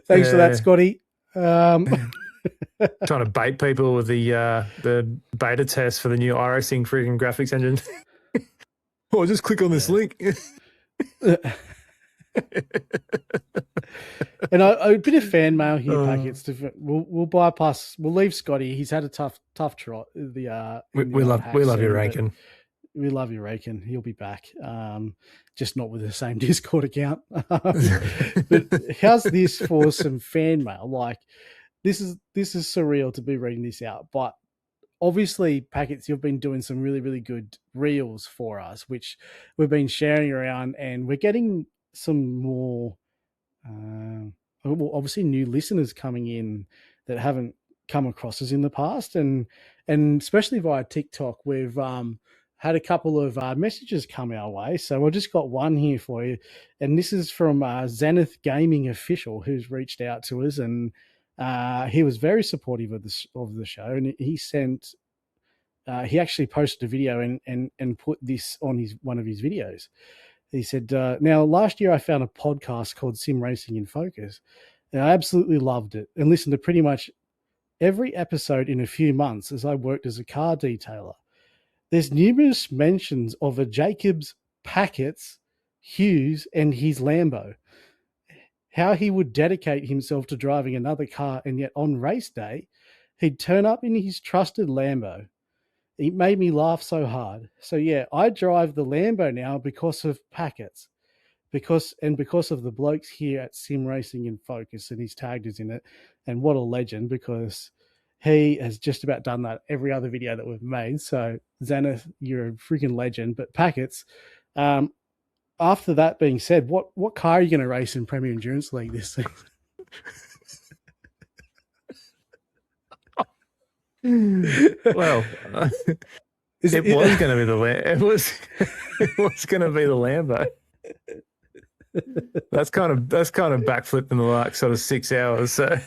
Speaker 1: thanks for that, Scotty.
Speaker 2: Trying to bait people with the beta test for the new iRacing freaking graphics engine. Oh, just click on this link.
Speaker 1: And a bit of fan mail here, Packets. We'll bypass. We'll leave Scotty. He's had a tough trot.
Speaker 2: We love your Rankin.
Speaker 1: We love your Rankin. He'll be back. Just not with the same Discord account. But how's this for some fan mail? Like, this is surreal to be reading this out, but obviously, Packets, you've been doing some really, really good reels for us, which we've been sharing around, and we're getting some more, obviously, new listeners coming in that haven't come across us in the past, and especially via TikTok, we've had a couple of messages come our way. So I've just got one here for you, and this is from Zenith Gaming Official, who's reached out to us, and he was very supportive of the show, and he sent. He actually posted a video and put this on one of his videos. He said, "Now last year I found a podcast called Sim Racing in Focus, and I absolutely loved it and listened to pretty much every episode in a few months as I worked as a car detailer. There's numerous mentions of a Jacob's, Packets, Hughes, and his Lambo. How he would dedicate himself to driving another car, and yet on race day, he'd turn up in his trusted Lambo. It made me laugh so hard. So yeah, I drive the Lambo now because of Packets, because of the blokes here at Sim Racing in Focus, and he's tagged us in it. And what a legend, because he has just about done that every other video that we've made. So Zenith, you're a freaking legend. But Packets, after that being said, what car are you going to race in Premier Endurance League this season?
Speaker 2: Well, it was going to be the Lambo. That's kind of backflipping the last sort of 6 hours. So,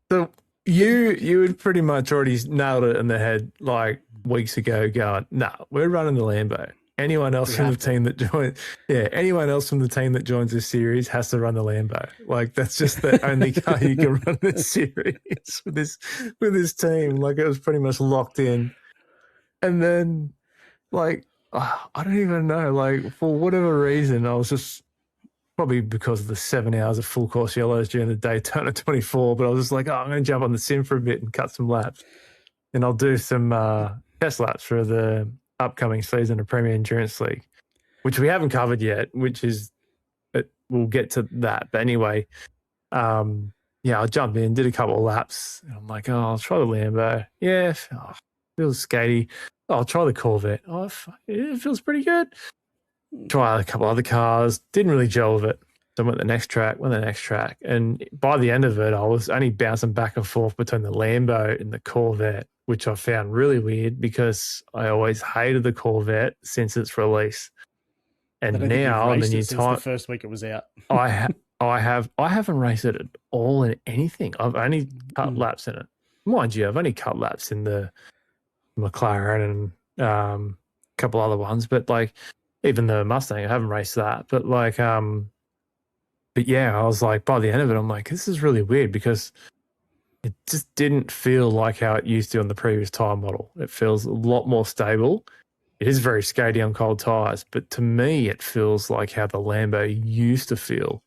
Speaker 2: so you had pretty much already nailed it in the head like weeks ago. Going, nah, we're running the Lambo. Anyone else from the team that joins this series has to run the Lambo. Like, that's just the only car you can run this series with this team. Like, it was pretty much locked in. And then, like, I don't even know. Like, for whatever reason, I was just probably because of the 7 hours of full course yellows during the Daytona 24. But I was just like, I'm going to jump on the sim for a bit and cut some laps, and I'll do some test laps for the upcoming season of Premier Endurance League, which we haven't covered yet, we'll get to that. But anyway, I jumped in, did a couple of laps, and I'm like, I'll try the Lambo. Yeah, feels skatey. I'll try the Corvette. It feels pretty good. Try a couple other cars, didn't really gel with it. So I went the next track, and by the end of it, I was only bouncing back and forth between the Lambo and the Corvette, which I found really weird because I always hated the Corvette since its release. And now, in the new time,
Speaker 1: the first week it was out,
Speaker 2: I haven't raced it at all in anything. I've only cut laps in it. Mind you, I've only cut laps in the McLaren and a couple other ones, but like even the Mustang, I haven't raced that. But like, but yeah, I was like, by the end of it, I'm like, this is really weird because it just didn't feel like how it used to on the previous tire model. It feels a lot more stable. It is very skatey on cold tires, but to me, it feels like how the Lambo used to feel,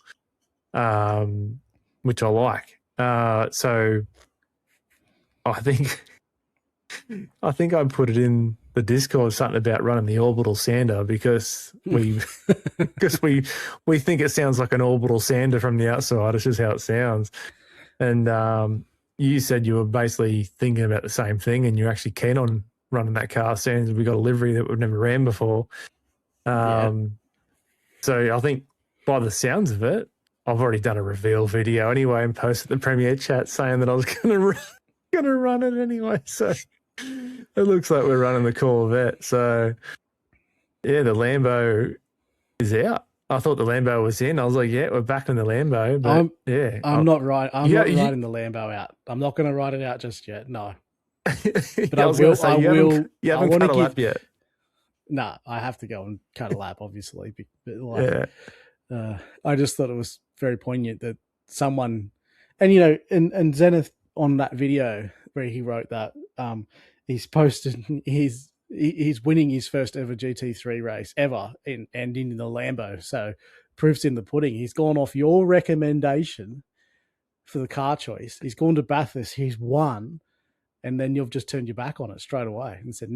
Speaker 2: which I like. So I think I put it in the Discord something about running the orbital sander because we think it sounds like an orbital sander from the outside. It's just how it sounds. And you said you were basically thinking about the same thing, and you're actually keen on running that car soon. We got a livery that we've never ran before. So I think by the sounds of it, I've already done a reveal video anyway and posted the Premier chat saying that I was going to run it anyway. So it looks like we're running the Corvette. So yeah, the Lambo is out. I thought the Lambo was in. I was like, yeah, we're back in the Lambo. But
Speaker 1: I'm not right. I'm not riding the Lambo out. I'm not going to ride it out just yet. No. But I will. Say, you haven't cut a lap yet. Nah, I have to go and cut a lap, obviously. But like, I just thought it was very poignant that someone, and you know, and Zenith on that video where he wrote that, he's posted he's winning his first ever GT3 race ever and in the Lambo. So proof's in the pudding. He's gone off your recommendation for the car choice. He's gone to Bathurst. He's won. And then you've just turned your back on it straight away and said,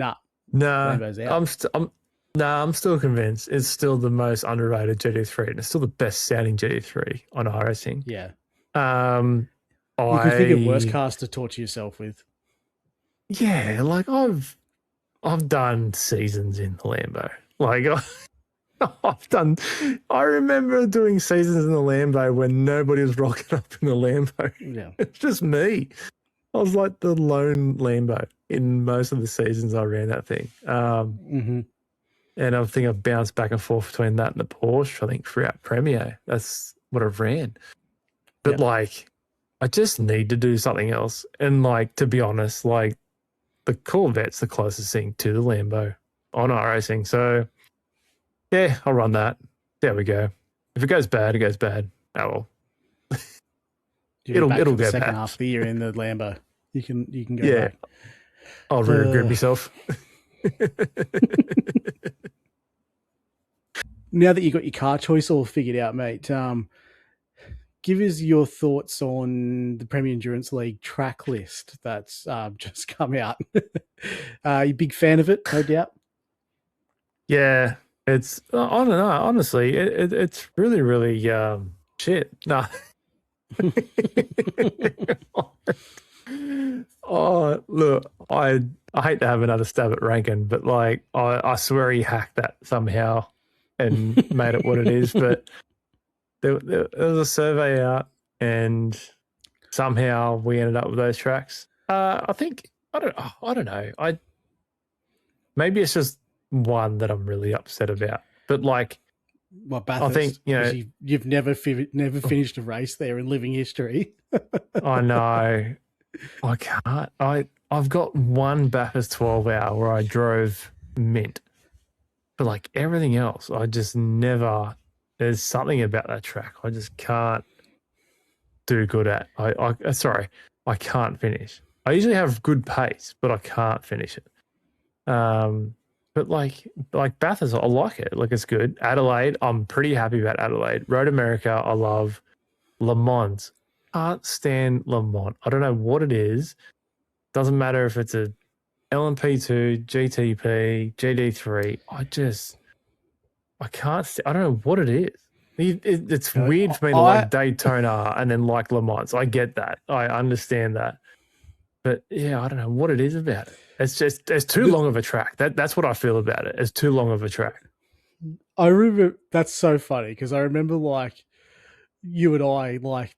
Speaker 1: Lambo's out.
Speaker 2: Nah, I'm still convinced it's still the most underrated GT3 and it's still the best sounding GT3 on iRacing.
Speaker 1: Yeah.
Speaker 2: Um,
Speaker 1: You can think of worse
Speaker 2: I
Speaker 1: cars to torture yourself with.
Speaker 2: yeah, like I've done seasons in the Lambo. Like I remember doing seasons in the Lambo when nobody was rocking up in the Lambo.
Speaker 1: Yeah.
Speaker 2: It's just me. I was like the lone Lambo in most of the seasons I ran that thing.
Speaker 1: Mm-hmm.
Speaker 2: And I think I've bounced back and forth between that and the Porsche, I think, throughout Premier. That's what I've ran. But
Speaker 1: Yep.
Speaker 2: like, I just need to do something else. And like, to be honest, like the Corvette's the closest thing to the Lambo on iRacing. So yeah, I'll run that. There we go. If it goes bad, it goes bad. Oh well.
Speaker 1: You'll be back
Speaker 2: It'll
Speaker 1: for the
Speaker 2: go
Speaker 1: second
Speaker 2: bad.
Speaker 1: half of the year in the Lambo. You can go
Speaker 2: Yeah.
Speaker 1: back.
Speaker 2: I'll rear grip myself.
Speaker 1: Now that you got your car choice all figured out, mate, give us your thoughts on the Premier Endurance League track list that's just come out. You a big fan of it, no doubt?
Speaker 2: Yeah, it's I don't know. Honestly, it's really, really shit. No. Oh look, I hate to have another stab at ranking, but like I swear he hacked that somehow and made it what it is. But there was a survey out, and somehow we ended up with those tracks. I think I don't know. Maybe it's just one that I'm really upset about. But like,
Speaker 1: Well, Bathurst,
Speaker 2: I think
Speaker 1: you've never finished a race there in living history.
Speaker 2: I know I can't. I've got one Bathurst 12-hour where I drove mint, but like everything else, I just never. There's something about that track I just can't do good at. I can't finish. I usually have good pace, but I can't finish it. But like Bathurst, I like it. Like it's good. Adelaide, I'm pretty happy about Adelaide. Road America, I love. Le Mans, can't stand Le Mans. I don't know what it is. Doesn't matter if it's a LMP2, GTP, GD3. I can't. I don't know what it is. It's weird for me to like Daytona and then like Le Mans. I get that. I understand that. But yeah, I don't know what it is about it. It's too long of a track. That's what I feel about it. It's too long of a track.
Speaker 1: I remember that's so funny because I remember like you and I like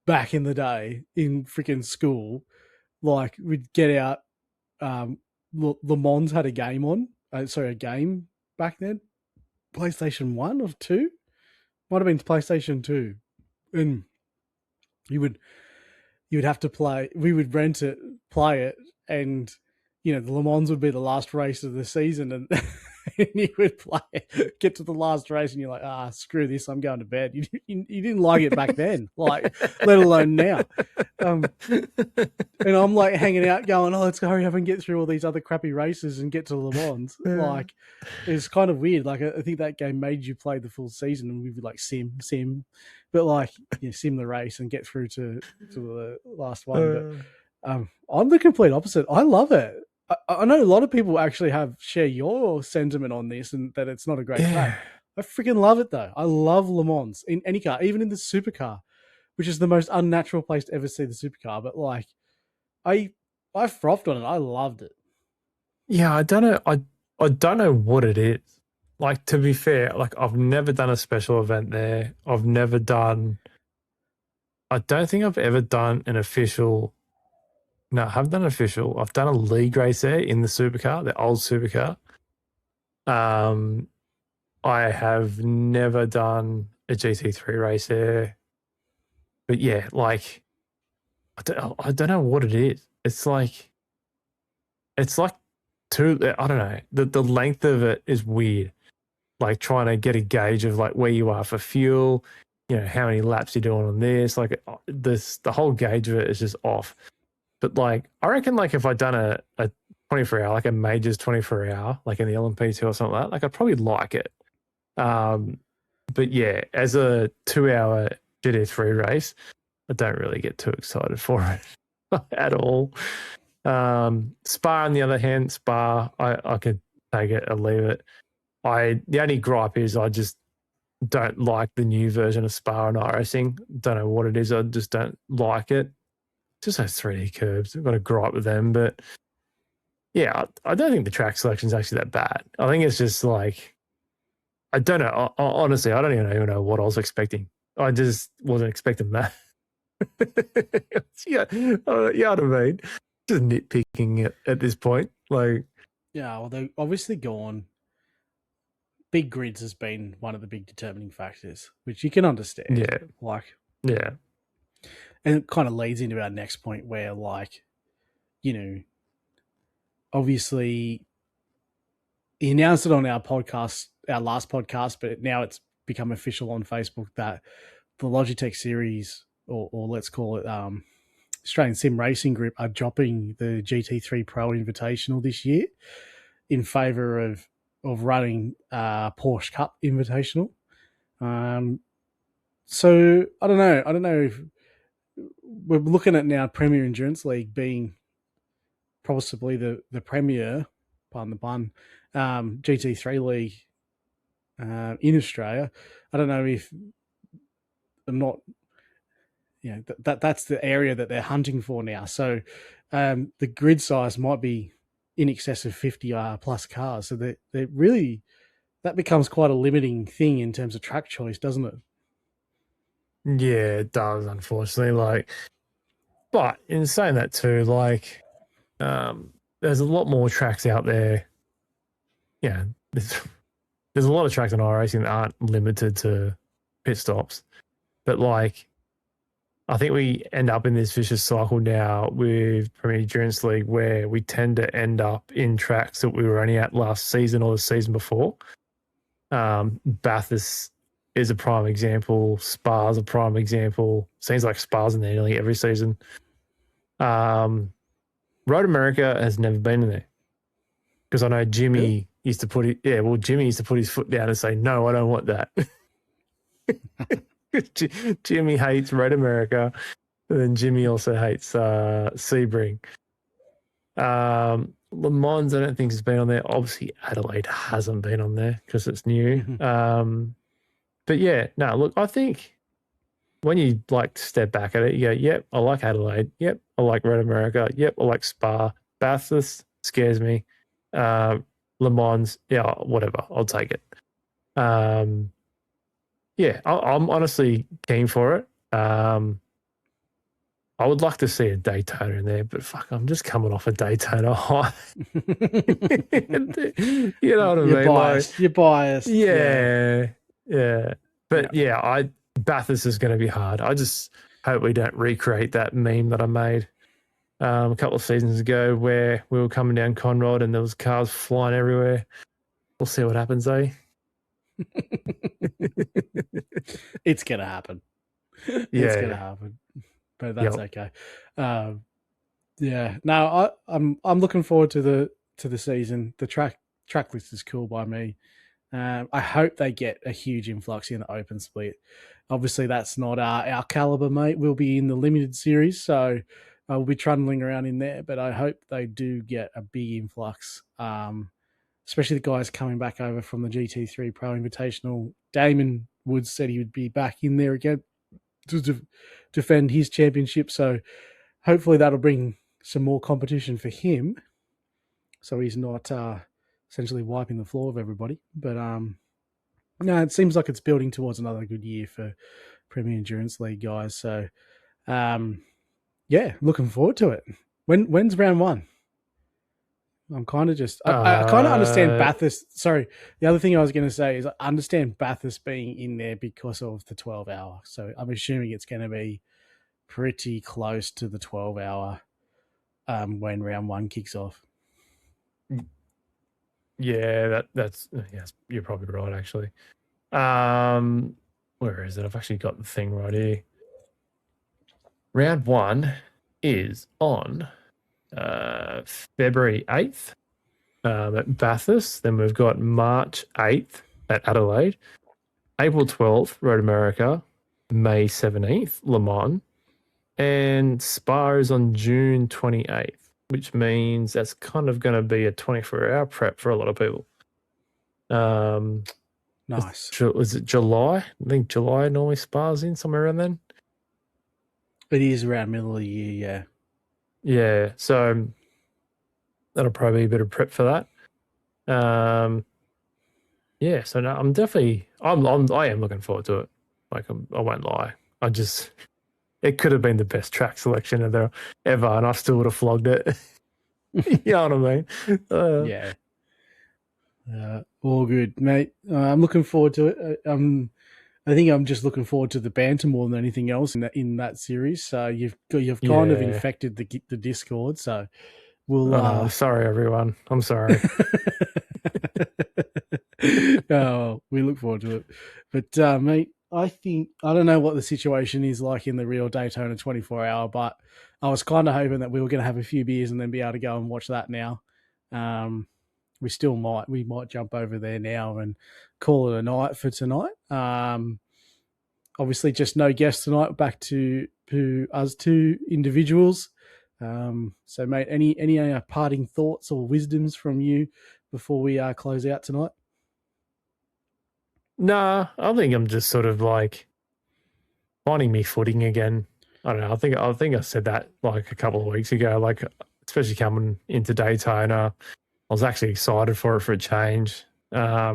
Speaker 1: back in the day in freaking school, like we'd get out. Le Mans had a game on. A game back then. PlayStation 1 or 2? Might have been PlayStation 2. And you would have to play. We would rent it, play it, and the Le Mans would be the last race of the season, and, and you would play it, get to the last race, and you're like, screw this, I'm going to bed. You didn't like it back then, like let alone now. And I'm like hanging out, going, let's hurry up and get through all these other crappy races and get to Le Mans. Like it's kind of weird. Like I think that game made you play the full season, and we would like sim, but like sim the race and get through to the last one. But I'm the complete opposite. I love it. I know a lot of people actually share your sentiment on this and that it's not a great track. I freaking love it though. I love Le Mans in any car, even in the supercar, which is the most unnatural place to ever see the supercar. But like, I frothed on it. I loved it.
Speaker 2: Yeah, I don't know. I don't know what it is. Like, to be fair, like I've never done a special event there. I don't think I've ever done an official. No, I haven't done an official. I've done a league race there in the supercar, the old supercar. I have never done a GT3 race there. But yeah, like I don't know what it is. It's like too. I don't know. The length of it is weird. Like trying to get a gauge of like where you are for fuel. How many laps you're doing on this. Like the whole gauge of it is just off. But like I reckon, like if I'd done a 24-hour, like a majors 24-hour, like in the LMP2 or something like that, like I'd probably like it. But yeah, as a 2-hour GT3 race, I don't really get too excited for it at all. Spa, on the other hand, I could take it or leave it. The only gripe is I just don't like the new version of Spa and iRacing. Don't know what it is. I just don't like it. Just those 3D curves. I've got a gripe with them, but yeah, I don't think the track selection is actually that bad. I think it's just like, I don't know. Honestly, I don't even know what I was expecting. I just wasn't expecting that. Yeah, you know what I mean? Just nitpicking at this point. Like,
Speaker 1: Yeah, well, they've obviously gone. Big grids has been one of the big determining factors, which you can understand.
Speaker 2: yeah,
Speaker 1: Like,
Speaker 2: yeah,
Speaker 1: and it kind of leads into our next point where, like, you know, obviously he announced it on our podcast, our last podcast, but now it's become official on Facebook that the Logitech series, or let's call it Australian Sim Racing Group, are dropping the GT3 Pro Invitational this year in favour of running Porsche Cup Invitational. So I don't know. I don't know if we're looking at now Premier Endurance League being possibly the premier, pardon the pun, GT3 league in Australia. I don't know if I'm not, you know, that's the area that they're hunting for now. So the grid size might be in excess of 50 plus cars. So they really, that becomes quite a limiting thing in terms of track choice, doesn't it?
Speaker 2: yeah. It does, unfortunately. Like, but in saying that too, like, there's a lot more tracks out there. Yeah, there's a lot of tracks in iRacing that aren't limited to pit stops, but like, I think we end up in this vicious cycle now with Premier Endurance League where we tend to end up in tracks that we were only at last season or the season before. Bathurst is a prime example. Spa's a prime example. Seems like Spa's in there nearly every season. Road America has never been in there because I know Jimmy
Speaker 1: Really?
Speaker 2: used to put it. Yeah, well, Jimmy used to put his foot down and say, "No, I don't want that." Jimmy hates Road America. And then Jimmy also hates Sebring. Le Mans, I don't think has been on there. Obviously, Adelaide hasn't been on there because it's new.
Speaker 1: Mm-hmm.
Speaker 2: But yeah, no, look, I think when you like step back at it, you go, yep, I like Adelaide. Yep, I like Road America. Yep, I like Spa. Bathurst scares me. Le Mans, yeah, whatever, I'll take it. Yeah, I'm honestly keen for it. I would like to see a Daytona in there, but fuck, I'm just coming off a Daytona high. You know what I
Speaker 1: You're
Speaker 2: mean?
Speaker 1: biased.
Speaker 2: Like,
Speaker 1: You're biased.
Speaker 2: yeah. But
Speaker 1: Yeah.
Speaker 2: Bathurst is going to be hard. I just hope we don't recreate that meme that I made a couple of seasons ago where we were coming down Conrod and there was cars flying everywhere. We'll see what happens, eh?
Speaker 1: It's gonna happen. It's gonna
Speaker 2: Yeah.
Speaker 1: happen, but that's
Speaker 2: Yep.
Speaker 1: okay. Yeah. No, I'm looking forward to the season. The track list is cool by me. I hope they get a huge influx in the open split. Obviously, that's not our caliber, mate. We'll be in the limited series, so we'll be trundling around in there. But I hope they do get a big influx, especially the guys coming back over from the GT3 Pro Invitational. Damon Woods said he would be back in there again to defend his championship. So hopefully that'll bring some more competition for him. So he's not essentially wiping the floor of everybody. But no, it seems like it's building towards another good year for Premier Endurance League guys. So yeah, looking forward to it. When's round one? I'm kind of just I kind of understand Bathurst. Sorry, the other thing I was going to say is I understand Bathurst being in there because of the 12-hour. So I'm assuming it's going to be pretty close to the 12-hour when round one kicks off.
Speaker 2: Yeah, that's yes, you're probably right actually. Where is it? I've actually got the thing right here. Round one is on February 8th at Bathurst. Then we've got March 8th at Adelaide, April 12th, Road America, May 17th, Le Mans, and Spa is on June 28th, which means that's kind of going to be a 24-hour prep for a lot of people.
Speaker 1: Nice.
Speaker 2: Was it July? I think July normally Spa's in somewhere around then.
Speaker 1: It is around middle of the year,
Speaker 2: Yeah, so that'll probably be a bit of prep for that. Yeah, so no, I'm definitely I am looking forward to it. Like I won't lie. It could have been the best track selection ever, and I still would have flogged it. You know what I mean?
Speaker 1: Yeah. All good, mate. I'm looking forward to it. I think I'm just looking forward to the banter more than anything else in that series. So you've kind of
Speaker 2: Yeah.
Speaker 1: infected the Discord. So we'll.
Speaker 2: Sorry, everyone. I'm sorry.
Speaker 1: Oh, we look forward to it. But mate, I don't know what the situation is like in the real Daytona 24-hour, but I was kind of hoping that we were going to have a few beers and then be able to go and watch that now. We still might. We might jump over there now and call it a night for tonight. Obviously, just no guests tonight. Back to us two individuals. So, mate, any parting thoughts or wisdoms from you before we close out tonight?
Speaker 2: Nah, I think I'm just sort of like finding me footing again. I don't know. I think I said that like a couple of weeks ago. Like, especially coming into Daytona, I was actually excited for it for a change. Where I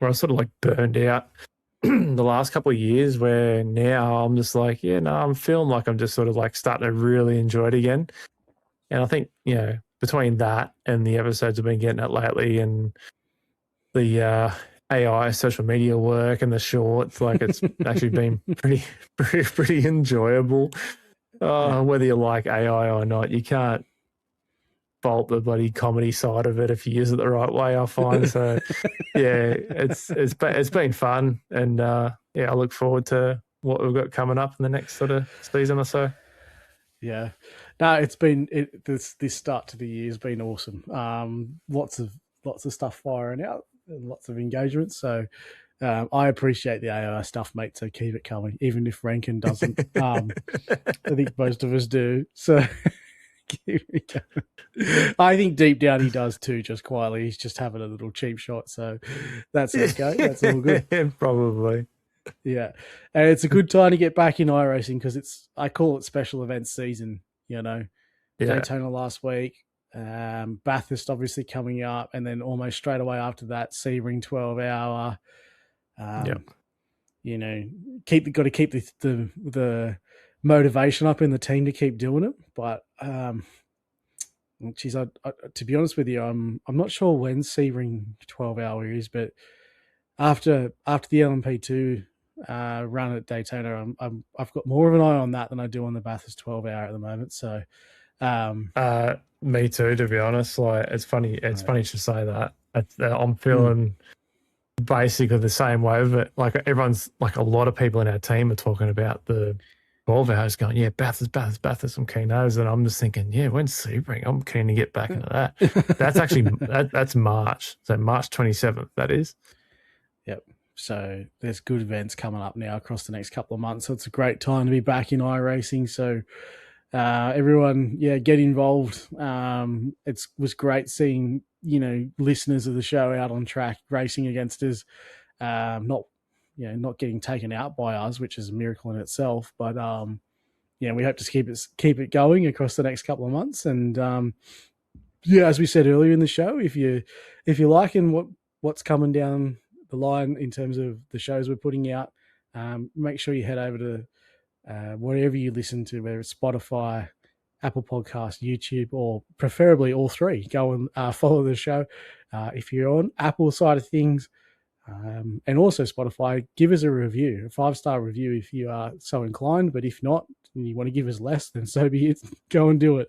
Speaker 2: was sort of like burned out the last couple of years. Where now I'm just like, yeah, no, I'm feeling like I'm just sort of like starting to really enjoy it again. And I think between that and the episodes I've been getting at lately, and the AI social media work and the shorts, like it's actually been pretty enjoyable. Whether you like AI or not, you can't fault the bloody comedy side of it if you use it the right way, I find. So yeah, it's been fun, and I look forward to what we've got coming up in the next sort of season or so.
Speaker 1: Yeah, no, it's been this start to the year has been awesome. Lots of stuff firing out and lots of engagement. So I appreciate the AI stuff, mate. So keep it coming, even if Rankin doesn't. I think most of us do. So keep it coming. I think deep down he does too, just quietly. He's just having a little cheap shot. So that's okay. That's all good.
Speaker 2: Probably.
Speaker 1: Yeah, and it's a good time to get back in iRacing because I call it special events season. Daytona last week, Bathurst obviously coming up, and then almost straight away after that, Sebring 12-hour. Got to keep the motivation up in the team to keep doing it. But geez, to be honest with you, I'm not sure when Sebring 12-hour is, but after the LMP2 run at Daytona, I've got more of an eye on that than I do on the Bathurst 12-hour at the moment. So,
Speaker 2: me too, to be honest. Like, it's funny. It's funny to say that. I'm feeling basically the same way. But like everyone's, like a lot of people in our team are talking about the 12 hours, going, yeah, Bathurst. I'm keen those, and I'm just thinking, yeah, when's Sebring? I'm keen to get back into that. That's actually that's March. So March 27th. That is.
Speaker 1: Yep. So there's good events coming up now across the next couple of months. So it's a great time to be back in iRacing. So everyone, get involved. It was great seeing, listeners of the show out on track racing against us, not getting taken out by us, which is a miracle in itself. But we hope to keep it going across the next couple of months. And as we said earlier in the show, if you're liking what's coming down the line in terms of the shows we're putting out, make sure you head over to wherever you listen to, whether it's Spotify, Apple Podcasts, YouTube, or preferably all three. Go and follow the show. If you're on Apple side of things, and also Spotify, give us a review, a 5-star review if you are so inclined. But if not, and you want to give us less, then so be it. Go and do it.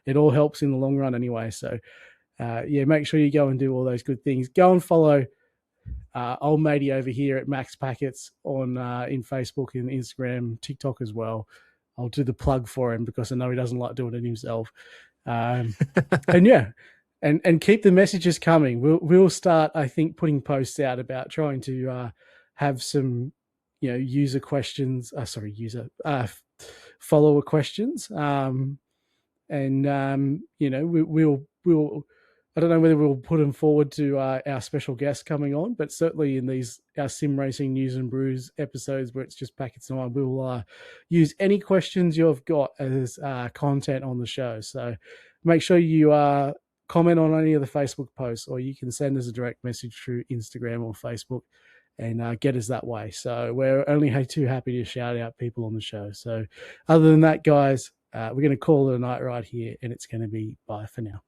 Speaker 1: It all helps in the long run anyway. So make sure you go and do all those good things. Go and follow old matey over here at Max Packets on in Facebook and Instagram, TikTok as well. I'll do the plug for him because I know he doesn't like doing it himself. And keep the messages coming. We'll start, I think, putting posts out about trying to have some, user questions. Follower questions. We'll I don't know whether we'll put them forward to our special guest coming on, but certainly in these our sim racing news and brews episodes where it's just packets and on, we'll use any questions you've got as content on the show. So make sure you comment on any of the Facebook posts, or you can send us a direct message through Instagram or Facebook and get us that way. So we're only too happy to shout out people on the show. So other than that, guys, we're going to call it a night right here, and it's going to be bye for now.